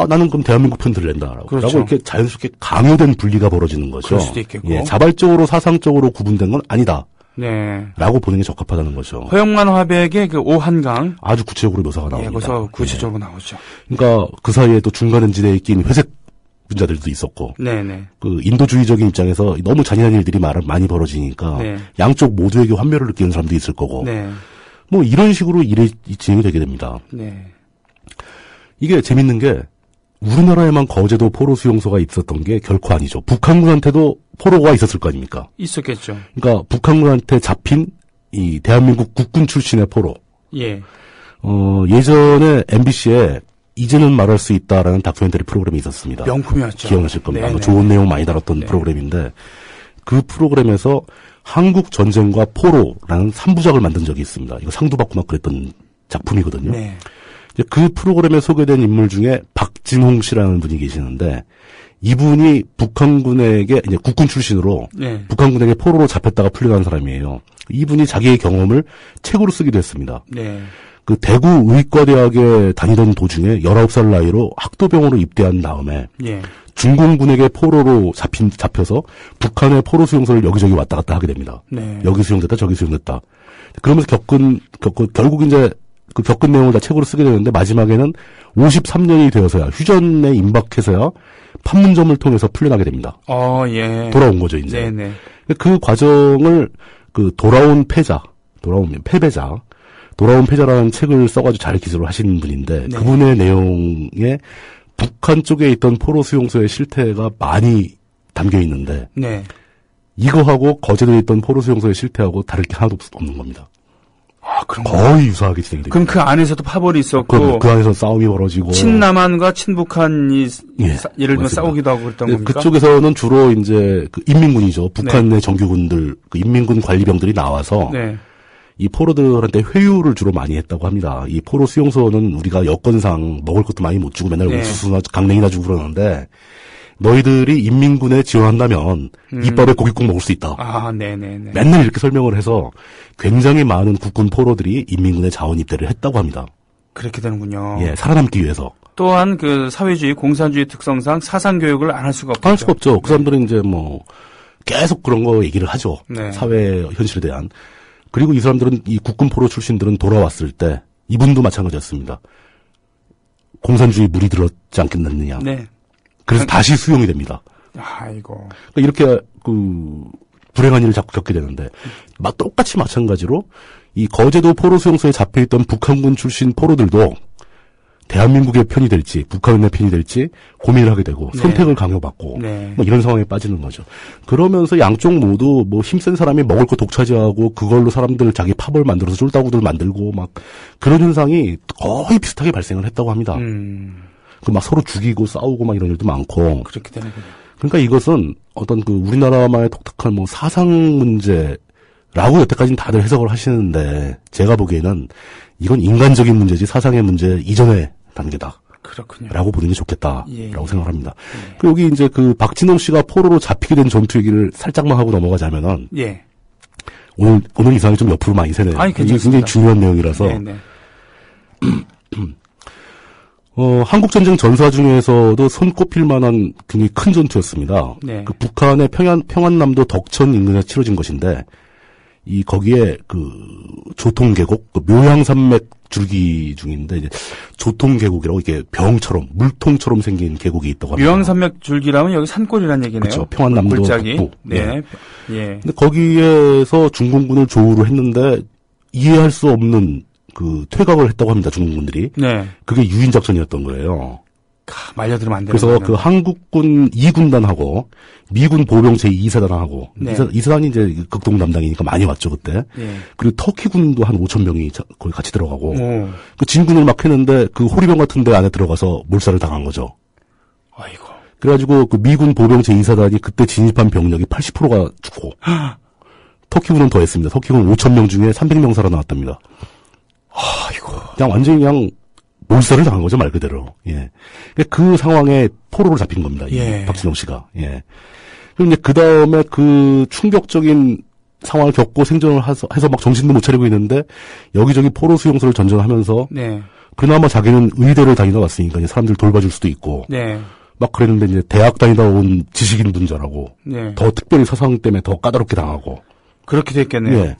나는 그럼 대한민국 편 들랜다라고 그렇죠. 이렇게 자연스럽게 강요된 분리가 벌어지는 거죠. 그럴 수도 있겠고. 예, 자발적으로 사상적으로 구분된 건 아니다. 네. 라고 보는 게 적합하다는 거죠. 허영만 화백의 그 오한강. 아주 구체적으로 묘사가 나옵니다. 예, 거기서 구체적으로 나오죠. 그러니까 그 사이에 또 중간 지대에 낀 회색 분자들도 있었고, 네네. 그 인도주의적인 입장에서 너무 잔인한 일들이 많이 벌어지니까 네. 양쪽 모두에게 환멸을 느끼는 사람도 있을 거고, 네. 뭐 이런 식으로 일이 진행이 되게 됩니다. 네. 이게 재밌는 게 우리나라에만 거제도 포로 수용소가 있었던 게 결코 아니죠. 북한군한테도 포로가 있었을 거 아닙니까? 있었겠죠. 그러니까 북한군한테 잡힌 이 대한민국 국군 출신의 포로. 예. 예전에 MBC에 이제는 말할 수 있다라는 다큐멘터리 프로그램이 있었습니다. 명품이었죠. 기억나실 겁니다. 네네. 좋은 내용 많이 다뤘던 네. 프로그램인데 그 프로그램에서 한국 전쟁과 포로라는 3부작을 만든 적이 있습니다. 이거 상도 받고 막 그랬던 작품이거든요. 네. 이제 그 프로그램에 소개된 인물 중에 박진홍 씨라는 분이 계시는데 이분이 북한군에게 이제 국군 출신으로 네. 북한군에게 포로로 잡혔다가 풀려난 사람이에요. 이분이 자기의 경험을 책으로 쓰기도 했습니다. 네. 그 대구 의과대학에 다니던 도중에 19살 나이로 학도병으로 입대한 다음에 예. 중공군에게 포로로 잡혀서 북한의 포로 수용소를 여기저기 왔다 갔다 하게 됩니다. 네. 여기 수용됐다 저기 수용됐다. 그러면서 결국 이제 그 겪은 내용을 다 책으로 쓰게 되는데 마지막에는 53년이 되어서야 휴전에 임박해서야 판문점을 통해서 풀려나게 됩니다. 예. 돌아온 거죠 이제. 네네. 그 과정을 그 돌아온 패자라는 책을 써가지고 잘 기술을 하신 분인데 네. 그분의 내용에 북한 쪽에 있던 포로 수용소의 실태가 많이 담겨 있는데 네. 이거하고 거제도에 있던 포로 수용소의 실태하고 다를 게 하나도 없는 겁니다. 그런 거의 유사하게 진행됩니다. 그럼 그 안에서도 파벌이 있었고 그럼 그 안에서 싸움이 벌어지고 친남한과 친북한이 예, 예를 들면 맞습니다. 싸우기도 하고 그랬던 겁니까? 그쪽에서는 주로 이제 그 인민군이죠. 북한의 정규군들, 그 인민군 관리병들이 나와서 네. 이 포로들한테 회유를 주로 많이 했다고 합니다. 이 포로 수용소는 우리가 여건상 먹을 것도 많이 못 주고 맨날 네. 옥수수나 강냉이나 주고 그러는데 너희들이 인민군에 지원한다면 이빨에 고깃국 먹을 수 있다. 네네네. 맨날 이렇게 설명을 해서 굉장히 많은 국군 포로들이 인민군에 자원 입대를 했다고 합니다. 그렇게 되는군요. 예, 살아남기 위해서. 또한 그 사회주의, 공산주의 특성상 사상 교육을 안 할 수가 없죠. 할 수가 없죠. 그 사람들은 이제 뭐 계속 그런 거 얘기를 하죠. 네. 사회 현실에 대한. 그리고 이 사람들은 이 국군 포로 출신들은 돌아왔을 때 이분도 마찬가지였습니다. 공산주의 물이 들었지 않겠느냐. 네. 그래서 다시 수용이 됩니다. 아이고. 그러니까 이렇게 불행한 일을 자꾸 겪게 되는데 똑같이 마찬가지로 이 거제도 포로 수용소에 잡혀있던 북한군 출신 포로들도 대한민국의 편이 될지 북한의 편이 될지 고민을 하게 되고 네. 선택을 강요받고 네. 뭐 이런 상황에 빠지는 거죠. 그러면서 양쪽 모두 뭐 힘센 사람이 먹을 거 독차지하고 그걸로 사람들 자기 파벌 만들어서 쫄따구들 만들고 막 그런 현상이 거의 비슷하게 발생을 했다고 합니다. 그 막 서로 죽이고 싸우고 막 이런 일도 많고. 그렇게 되는군요. 그러니까 이것은 어떤 그 우리나라만의 독특한 뭐 사상 문제라고 여태까지는 다들 해석을 하시는데 제가 보기에는 이건 인간적인 문제지 사상의 문제 이전의 단계다. 그렇군요. 라고 부르는 게 좋겠다라고 예. 생각을 합니다. 그리고 여기 이제 그 박진홍 씨가 포로로 잡히게 된 전투 얘기를 살짝만 하고 넘어가자면은 예. 오늘 이상이 좀 옆으로 많이 새네요. 아니, 이게 괜찮습니다. 굉장히 중요한 내용이라서 네네. 한국전쟁 전사 중에서도 손꼽힐 만한 굉장히 큰 전투였습니다. 네. 그 북한의 평안남도 덕천 인근에 치러진 것인데, 거기에 그 조통계곡, 그 묘향산맥 줄기 중인데, 이제 조통계곡이라고 이게 병처럼, 물통처럼 생긴 계곡이 있다고 합니다. 묘향산맥 줄기라면 여기 산골이라는 얘기네요. 그렇죠. 평안남도 골짜기. 북부. 네. 예. 근데 거기에서 중공군을 조우를 했는데, 이해할 수 없는 그 퇴각을 했다고 합니다. 중공군들이. 네. 그게 유인작전이었던 거예요. 말려들으면 안 되는 그래서 거는. 그 한국군 2군단하고 미군 보병 제2사단하고 네. 2사단이 이제 극동 담당이니까 많이 왔죠 그때. 예. 그리고 터키군도 한 5천 명이 거기 같이 들어가고 오. 그 진군을 막 했는데 그 호리병 같은 데 안에 들어가서 몰살을 당한 거죠. 아이고. 그래가지고 그 미군 보병 제2사단이 그때 진입한 병력이 80%가 죽고 터키군은 더 했습니다. 터키군 5천 명 중에 300명 살아나왔답니다. 아이고. 그냥 완전히 그냥 몰살을 당한 거죠, 말 그대로. 예. 그 상황에 포로로 잡힌 겁니다. 예. 이 박진홍 씨가. 예. 그럼 이제 그 다음에 그 충격적인 상황을 겪고 생존을 해서 막 정신도 못 차리고 있는데 여기저기 포로 수용소를 전전하면서 네. 그나마 자기는 의대를 다니다 왔으니까 이제 사람들 돌봐줄 수도 있고 네. 막 그랬는데 이제 대학 다니다 온 지식인 분자라고 네. 더 특별히 사상 때문에 더 까다롭게 당하고. 그렇게 됐겠네요. 예.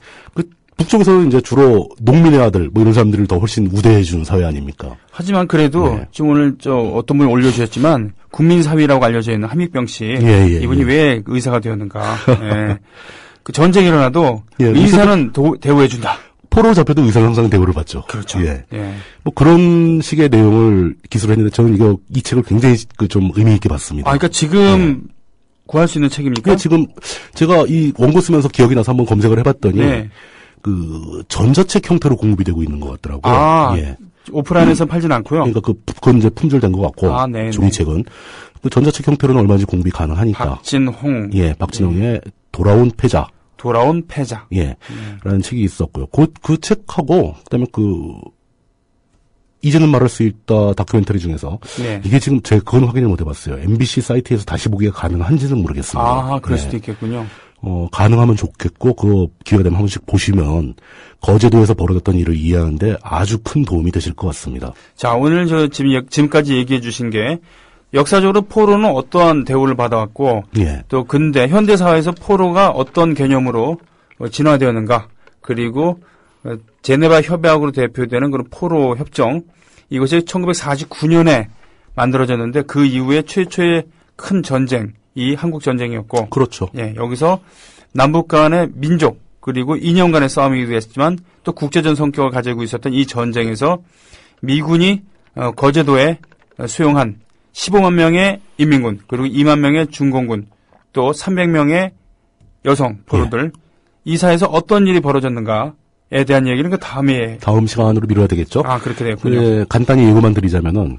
북쪽에서는 이제 주로 농민의 아들, 뭐 이런 사람들을 더 훨씬 우대해준 사회 아닙니까? 하지만 그래도 네. 지금 오늘 어떤 분이 올려주셨지만 국민사위라고 알려져 있는 함익병 씨 이분이 왜 의사가 되었는가? 예. 그 전쟁이 일어나도 예, 의사는 대우해준다. 포로 잡혀도 의사는 항상 대우를 받죠. 그렇죠. 예. 예. 뭐 그런 식의 내용을 기술을 했는데 저는 이 책을 굉장히 좀 의미 있게 봤습니다. 그러니까 지금 구할 수 있는 책입니까? 그러니까 지금 제가 이 원고 쓰면서 기억이 나서 한번 검색을 해봤더니 네. 그 전자책 형태로 공급이 되고 있는 것 같더라고요. 예. 오프라인에서 팔진 않고요. 그러니까 그건 이제 품절된 것 같고 네, 종이책은 그 전자책 형태로는 얼마든지 공급이 가능하니까. 박진홍. 예, 박진홍의 돌아온 패자. 돌아온 패자. 예. 라는 책이 있었고요. 그 책하고 그다음에 이제는 말할 수 있다 다큐멘터리 중에서 네. 이게 지금 제가 그건 확인을 못 해봤어요. MBC 사이트에서 다시 보기가 가능한지는 모르겠습니다. 그럴 예. 수도 있겠군요. 가능하면 좋겠고, 그거 기회가 되면 한 번씩 보시면, 거제도에서 벌어졌던 일을 이해하는데 아주 큰 도움이 되실 것 같습니다. 자, 오늘 지금까지 얘기해 주신 게, 역사적으로 포로는 어떠한 대우를 받아왔고, 예. 또 근대, 현대사회에서 포로가 어떤 개념으로 진화되었는가, 그리고 제네바 협약으로 대표되는 그런 포로 협정, 이것이 1949년에 만들어졌는데, 그 이후에 최초의 큰 전쟁, 이 한국 전쟁이었고, 그렇죠. 예, 여기서 남북 간의 민족 그리고 이념 간의 싸움이기도 했지만 또 국제전 성격을 가지고 있었던 이 전쟁에서 미군이 거제도에 수용한 15만 명의 인민군 그리고 2만 명의 중공군 또 300명의 여성 포로들 이 사이에서 어떤 일이 벌어졌는가에 대한 얘기는 그 다음 시간으로 미뤄야 되겠죠? 그렇게 되겠군요. 예, 간단히 예고만 드리자면은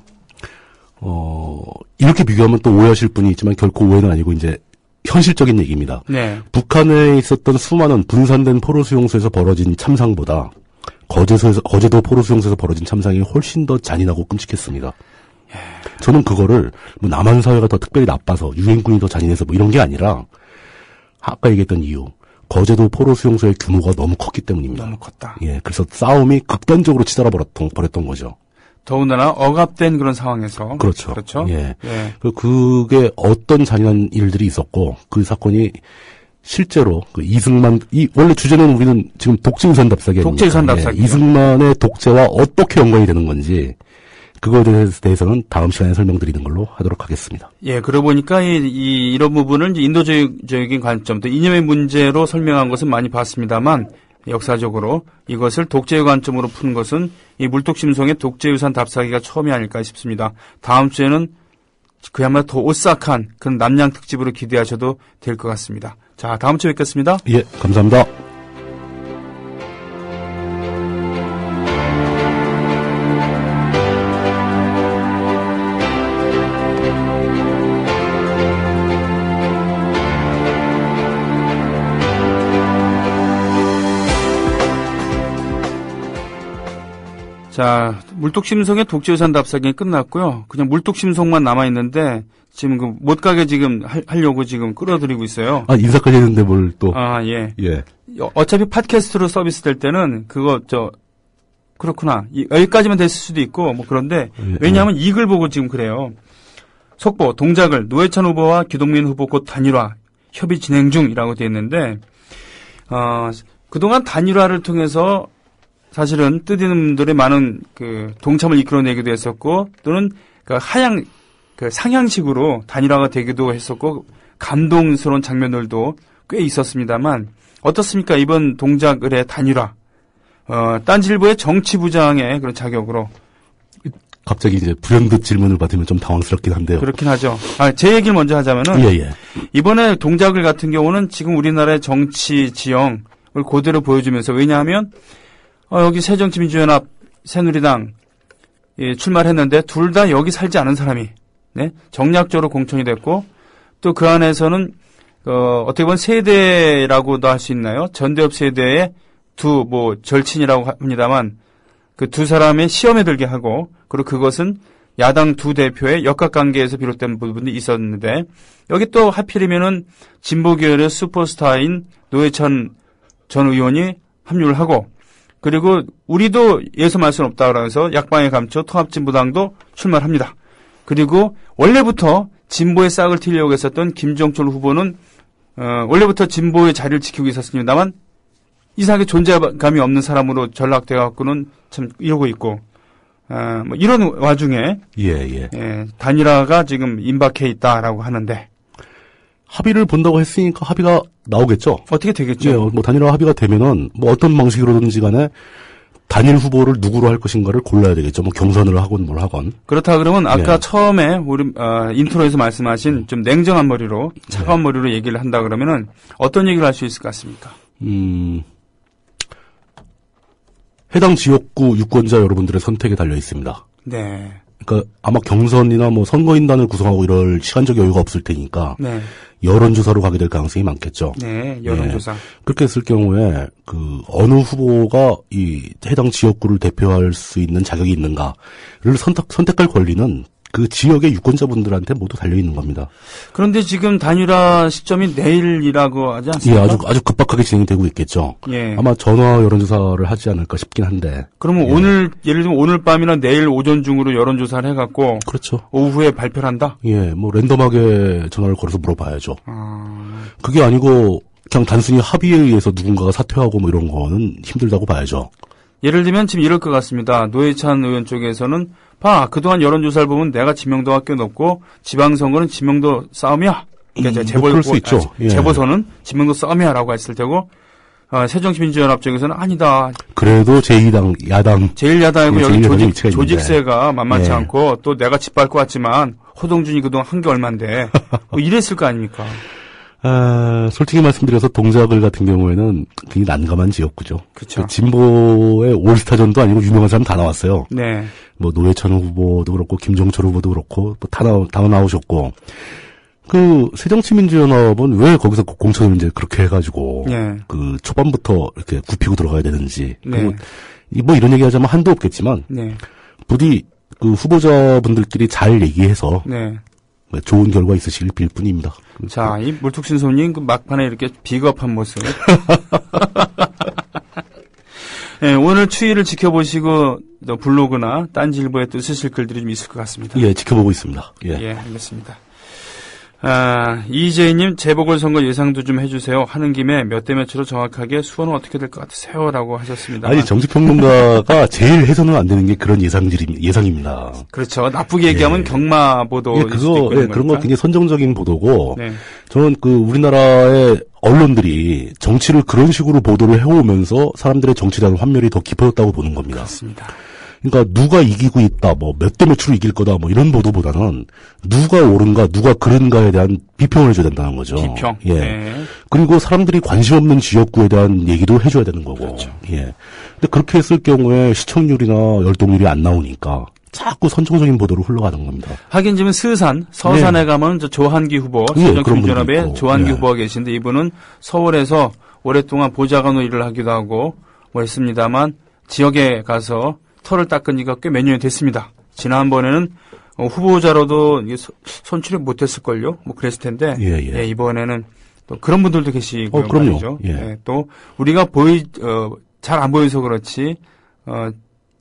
이렇게 비교하면 또 오해하실 분이 있지만 결코 오해는 아니고 이제 현실적인 얘기입니다. 네. 북한에 있었던 수많은 분산된 포로 수용소에서 벌어진 참상보다 거제도 포로 수용소에서 벌어진 참상이 훨씬 더 잔인하고 끔찍했습니다. 저는 그거를 뭐 남한 사회가 더 특별히 나빠서 유엔군이 더 잔인해서 뭐 이런 게 아니라 아까 얘기했던 이유 거제도 포로 수용소의 규모가 너무 컸기 때문입니다. 너무 컸다. 예, 그래서 싸움이 극단적으로 치달아 버렸던 거죠. 더군다나 억압된 그런 상황에서 그렇죠. 그렇죠. 예. 예. 그게 어떤 잔인한 일들이 있었고 그 사건이 실제로 그 이승만 원래 주제는 우리는 지금 독재유산 답사기 아닙니까? 독재유산 답사기. 예, 이승만의 독재와 어떻게 연관이 되는 건지 그거에 대해서는 다음 시간에 설명드리는 걸로 하도록 하겠습니다. 예, 그러고 보니까 이런 부분을 이제 인도적인 관점, 또 이념의 문제로 설명한 것은 많이 봤습니다만 역사적으로 이것을 독재의 관점으로 푸는 것은 이 물뚝심송의 독재유산 답사기가 처음이 아닐까 싶습니다. 다음 주에는 그야말로 더 오싹한 그런 남양 특집으로 기대하셔도 될 것 같습니다. 자, 다음 주에 뵙겠습니다. 예, 감사합니다. 자, 물뚝심송의 독재유산 답사기는 끝났고요. 그냥 물뚝심송만 남아있는데 지금 그 못 가게 지금 하려고 지금 끌어들이고 있어요. 아, 인사까지 했는데 뭘 또. 아, 예. 예. 어차피 팟캐스트로 서비스 될 때는 그거 그렇구나. 여기까지만 됐을 수도 있고 뭐 그런데 왜냐하면 이 글 보고 지금 그래요. 속보 동작을 노회찬 후보와 기동민 후보 곧 단일화 협의 진행 중이라고 되어 있는데 그동안 단일화를 통해서 사실은 뜻있는 분들의 많은 그 동참을 이끌어내기도 했었고 또는 그 상향식으로 단일화가 되기도 했었고 감동스러운 장면들도 꽤 있었습니다만 어떻습니까? 이번 동작을의 단일화 딴지일보의 정치부장의 그런 자격으로 갑자기 이제 불현듯 질문을 받으면 좀 당황스럽긴 한데요. 그렇긴 하죠. 제 얘기를 먼저 하자면은 예. 이번에 동작을 같은 경우는 지금 우리나라의 정치 지형을 그대로 보여주면서 왜냐하면 여기 새정치민주연합 새누리당 출마를 했는데 둘 다 여기 살지 않은 사람이 정략적으로 공천이 됐고 또 그 안에서는 어떻게 보면 세대라고도 할 수 있나요? 전대협 세대의 절친이라고 합니다만 그 두 사람의 시험에 들게 하고 그리고 그것은 야당 두 대표의 역학관계에서 비롯된 부분이 있었는데 여기 또 하필이면은 진보계열의 슈퍼스타인 노회찬 전 의원이 합류를 하고 그리고 우리도 예수말 수는 없다 그러면서 약방에 감춰 통합진보당도 출마를 합니다. 그리고 원래부터 진보의 싹을 틔려고 했었던 김종철 후보는 원래부터 진보의 자리를 지키고 있었습니다만 이상하게 존재감이 없는 사람으로 전락되어 갖고는 참 이러고 있고 이런 와중에 단일화가 지금 임박해 있다라고 하는데 합의를 본다고 했으니까 합의가 나오겠죠. 어떻게 되겠죠? 예, 뭐 단일화 합의가 되면은 뭐 어떤 방식으로든지 간에 단일 후보를 누구로 할 것인가를 골라야 되겠죠. 뭐 경선을 하건 뭘 하건. 그렇다 그러면 아까 처음에 우리 인트로에서 말씀하신 좀 냉정한 머리로 차가운 머리로 얘기를 한다 그러면은 어떤 얘기를 할 수 있을 것 같습니까? 해당 지역구 유권자 여러분들의 선택에 달려 있습니다. 네. 그러니까 아마 경선이나 뭐 선거인단을 구성하고 이럴 시간적 여유가 없을 테니까 여론조사로 가게 될 가능성이 많겠죠. 네, 여론조사. 그렇게 했을 경우에 그 어느 후보가 이 해당 지역구를 대표할 수 있는 자격이 있는가를 선택할 권리는 그 지역의 유권자분들한테 모두 달려 있는 겁니다. 그런데 지금 단일화 시점이 내일이라고 하지 않습니까? 예, 아주 급박하게 진행이 되고 있겠죠. 예. 아마 전화 여론조사를 하지 않을까 싶긴 한데. 그러면 오늘 예를 들면 오늘 밤이나 내일 오전 중으로 여론조사를 해갖고 그렇죠. 오후에 발표를 한다. 예, 뭐 랜덤하게 전화를 걸어서 물어봐야죠. 그게 아니고 그냥 단순히 합의에 의해서 누군가가 사퇴하고 뭐 이런 거는 힘들다고 봐야죠. 예를 들면 지금 이럴 것 같습니다. 노회찬 의원 쪽에서는 그동안 여론조사를 보면 내가 지명도가 꽤 높고 지방선거는 지명도 싸움이야. 그러니까 그럴 수 있죠. 재보선은 지명도 싸움이야라고 했을 테고 새정치민주연합 쪽에서는 아니다. 그래도 제1야당이고 여기 조직세가 만만치 않고 또 내가 짓밟을 것 같지만 호동준이 그동안 한 게 얼만데 뭐 이랬을 거 아닙니까? 솔직히 말씀드려서 동작을 같은 경우에는 굉장히 난감한 지역구죠. 그렇죠. 진보의 올스타전도 아니고 유명한 사람 다 나왔어요. 네. 뭐 노회찬 후보도 그렇고 김종철 후보도 그렇고 다 나오셨고 그 새정치민주연합은 왜 거기서 공천을 이제 그렇게 해가지고 그 초반부터 이렇게 굽히고 들어가야 되는지 그리고 뭐 이런 얘기하자면 한도 없겠지만 부디 그 후보자분들끼리 잘 얘기해서 좋은 결과 있으시길 빌 뿐입니다. 자, 이 물뚝심송님 그 막판에 이렇게 비겁한 모습. 네, 오늘 추이를 지켜보시고 블로그나 딴지일보에 또 쓰실 글들이 좀 있을 것 같습니다. 예, 지켜보고 있습니다. 예, 알겠습니다. 이재희님 재보궐선거 예상도 좀 해주세요. 하는 김에 몇 대 몇으로 정확하게 수원은 어떻게 될 것 같으세요? 라고 하셨습니다. 아니 정치평론가가 제일 해서는 안 되는 게 그런 예상입니다. 그렇죠. 나쁘게 얘기하면 경마보도 그런 거 굉장히 선정적인 보도고 저는 그 우리나라의 언론들이 정치를 그런 식으로 보도를 해오면서 사람들의 정치에 대한 환멸이 더 깊어졌다고 보는 겁니다. 그렇습니다. 그러니까 누가 이기고 있다, 뭐 몇 대 몇으로 이길 거다, 뭐 이런 보도보다는 누가 옳은가, 누가 그른가에 대한 비평을 해줘야 된다는 거죠. 비평. 그리고 사람들이 관심 없는 지역구에 대한 얘기도 해줘야 되는 거고. 그렇죠. 근데 그렇게 했을 경우에 시청률이나 열동률이 안 나오니까 자꾸 선정적인 보도로 흘러가는 겁니다. 하긴 지금 서산에 가면 조한기 후보, 새정치민주연합의 조한기 후보가 계신데 이분은 서울에서 오랫동안 보좌관으로 일을 하기도 하고 뭐 했습니다만 지역에 가서 털을 닦은 지가 꽤 몇 년이 됐습니다. 지난번에는 후보자로도 선출이 못했을걸요? 뭐 그랬을 텐데. 예. 이번에는 또 그런 분들도 계시고 그럼요. 말이죠. 예. 또 우리가 잘 안 보여서 그렇지,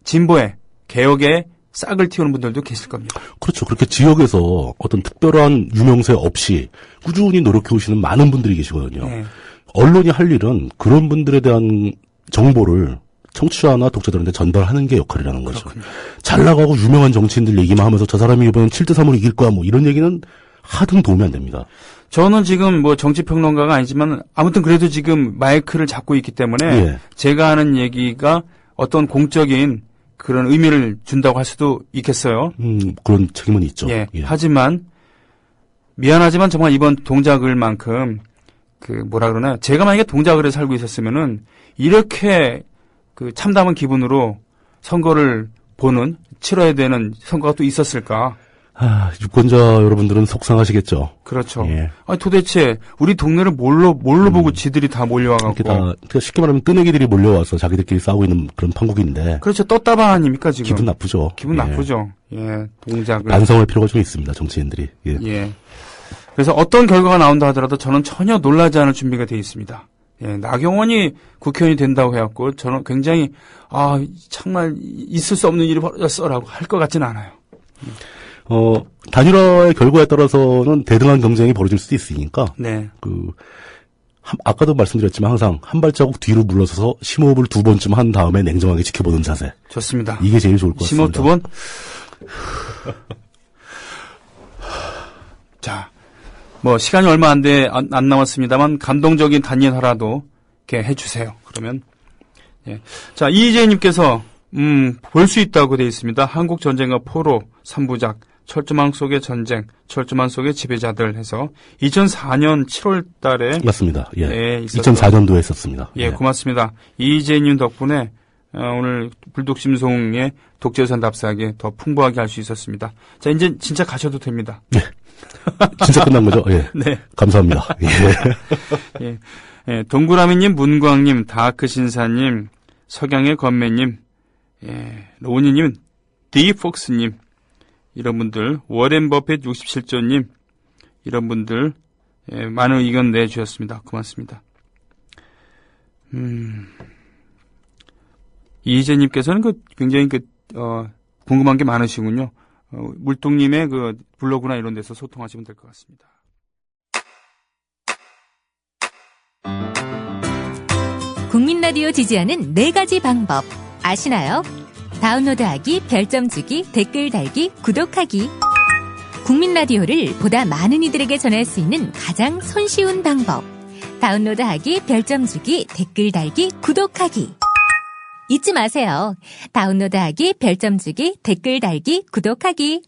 진보의, 개혁의 싹을 틔우는 분들도 계실 겁니다. 그렇죠. 그렇게 지역에서 어떤 특별한 유명세 없이 꾸준히 노력해 오시는 많은 분들이 계시거든요. 네. 언론이 할 일은 그런 분들에 대한 정보를 청취자나 독자들한테 전달하는 게 역할이라는 거죠. 그렇군요. 잘 나가고 유명한 정치인들 얘기만 하면서 저 사람이 이번엔 7대3으로 이길 거야 뭐 이런 얘기는 하등 도움이 안 됩니다. 저는 지금 뭐 정치평론가가 아니지만 아무튼 그래도 지금 마이크를 잡고 있기 때문에 예. 제가 하는 얘기가 어떤 공적인 그런 의미를 준다고 할 수도 있겠어요. 그런 책임은 있죠. 예. 예. 하지만 미안하지만 정말 이번 동작을만큼 뭐라 그러나 제가 만약에 동작을에 살고 있었으면은 이렇게 참담한 기분으로 선거를 보는 치러야 되는 선거가 또 있었을까? 유권자 여러분들은 속상하시겠죠. 그렇죠. 예. 아니 도대체 우리 동네를 뭘로 보고 지들이 다 몰려와갖고. 이렇게 다 그러니까 쉽게 말하면 뜨내기들이 몰려와서 자기들끼리 싸우고 있는 그런 판국인데. 그렇죠. 떴다방 아닙니까 지금. 기분 나쁘죠. 기분 예. 나쁘죠. 예. 동작을. 반성할 필요가 좀 있습니다. 정치인들이. 예. 예. 그래서 어떤 결과가 나온다 하더라도 저는 전혀 놀라지 않을 준비가 되어 있습니다. 예. 나경원이 국회의원이 된다고 해갖고 저는 굉장히 정말 있을 수 없는 일이 벌어졌어라고 할 것 같지는 않아요. 단일화의 결과에 따라서는 대등한 경쟁이 벌어질 수도 있으니까. 네. 아까도 말씀드렸지만 항상 한 발자국 뒤로 물러서서 심호흡을 2번쯤 한 다음에 냉정하게 지켜보는 자세. 좋습니다. 이게 제일 좋을 것 같습니다. 심호흡 2번? 자, 시간이 얼마 안 남았습니다만 감동적인 단일화라도 이렇게 해주세요. 그러면. 예. 자, 이희재님께서, 볼 수 있다고 되어 있습니다. 한국 전쟁과 포로 3부작. 철조망 속의 전쟁, 철조망 속의 지배자들 해서 2004년 7월 달에 맞습니다. 예. 네, 2004년도에 했었습니다. 예, 고맙습니다. 이재님 덕분에 오늘 불독심송의 독재유산 답사하게 더 풍부하게 할 수 있었습니다. 자, 이제 진짜 가셔도 됩니다. 네. 진짜 끝난 거죠? 예. 네. 감사합니다. 예. 예. 예, 동그라미님, 문광님, 다크신사님, 석양의 건매님, 예, 로우니님, 디폭스님, 이런 분들, 워렌 버핏 67조님, 이런 분들, 예, 많은 의견 내주셨습니다. 고맙습니다. 이희재님께서는 굉장히 궁금한 게 많으시군요. 물뚱님의 블로그나 이런 데서 소통하시면 될 것 같습니다. 국민 라디오 지지하는 4가지 방법 아시나요? 다운로드하기, 별점 주기, 댓글 달기, 구독하기. 국민 라디오를 보다 많은 이들에게 전할 수 있는 가장 손쉬운 방법. 다운로드하기, 별점 주기, 댓글 달기, 구독하기. 잊지 마세요. 다운로드하기, 별점 주기, 댓글 달기, 구독하기.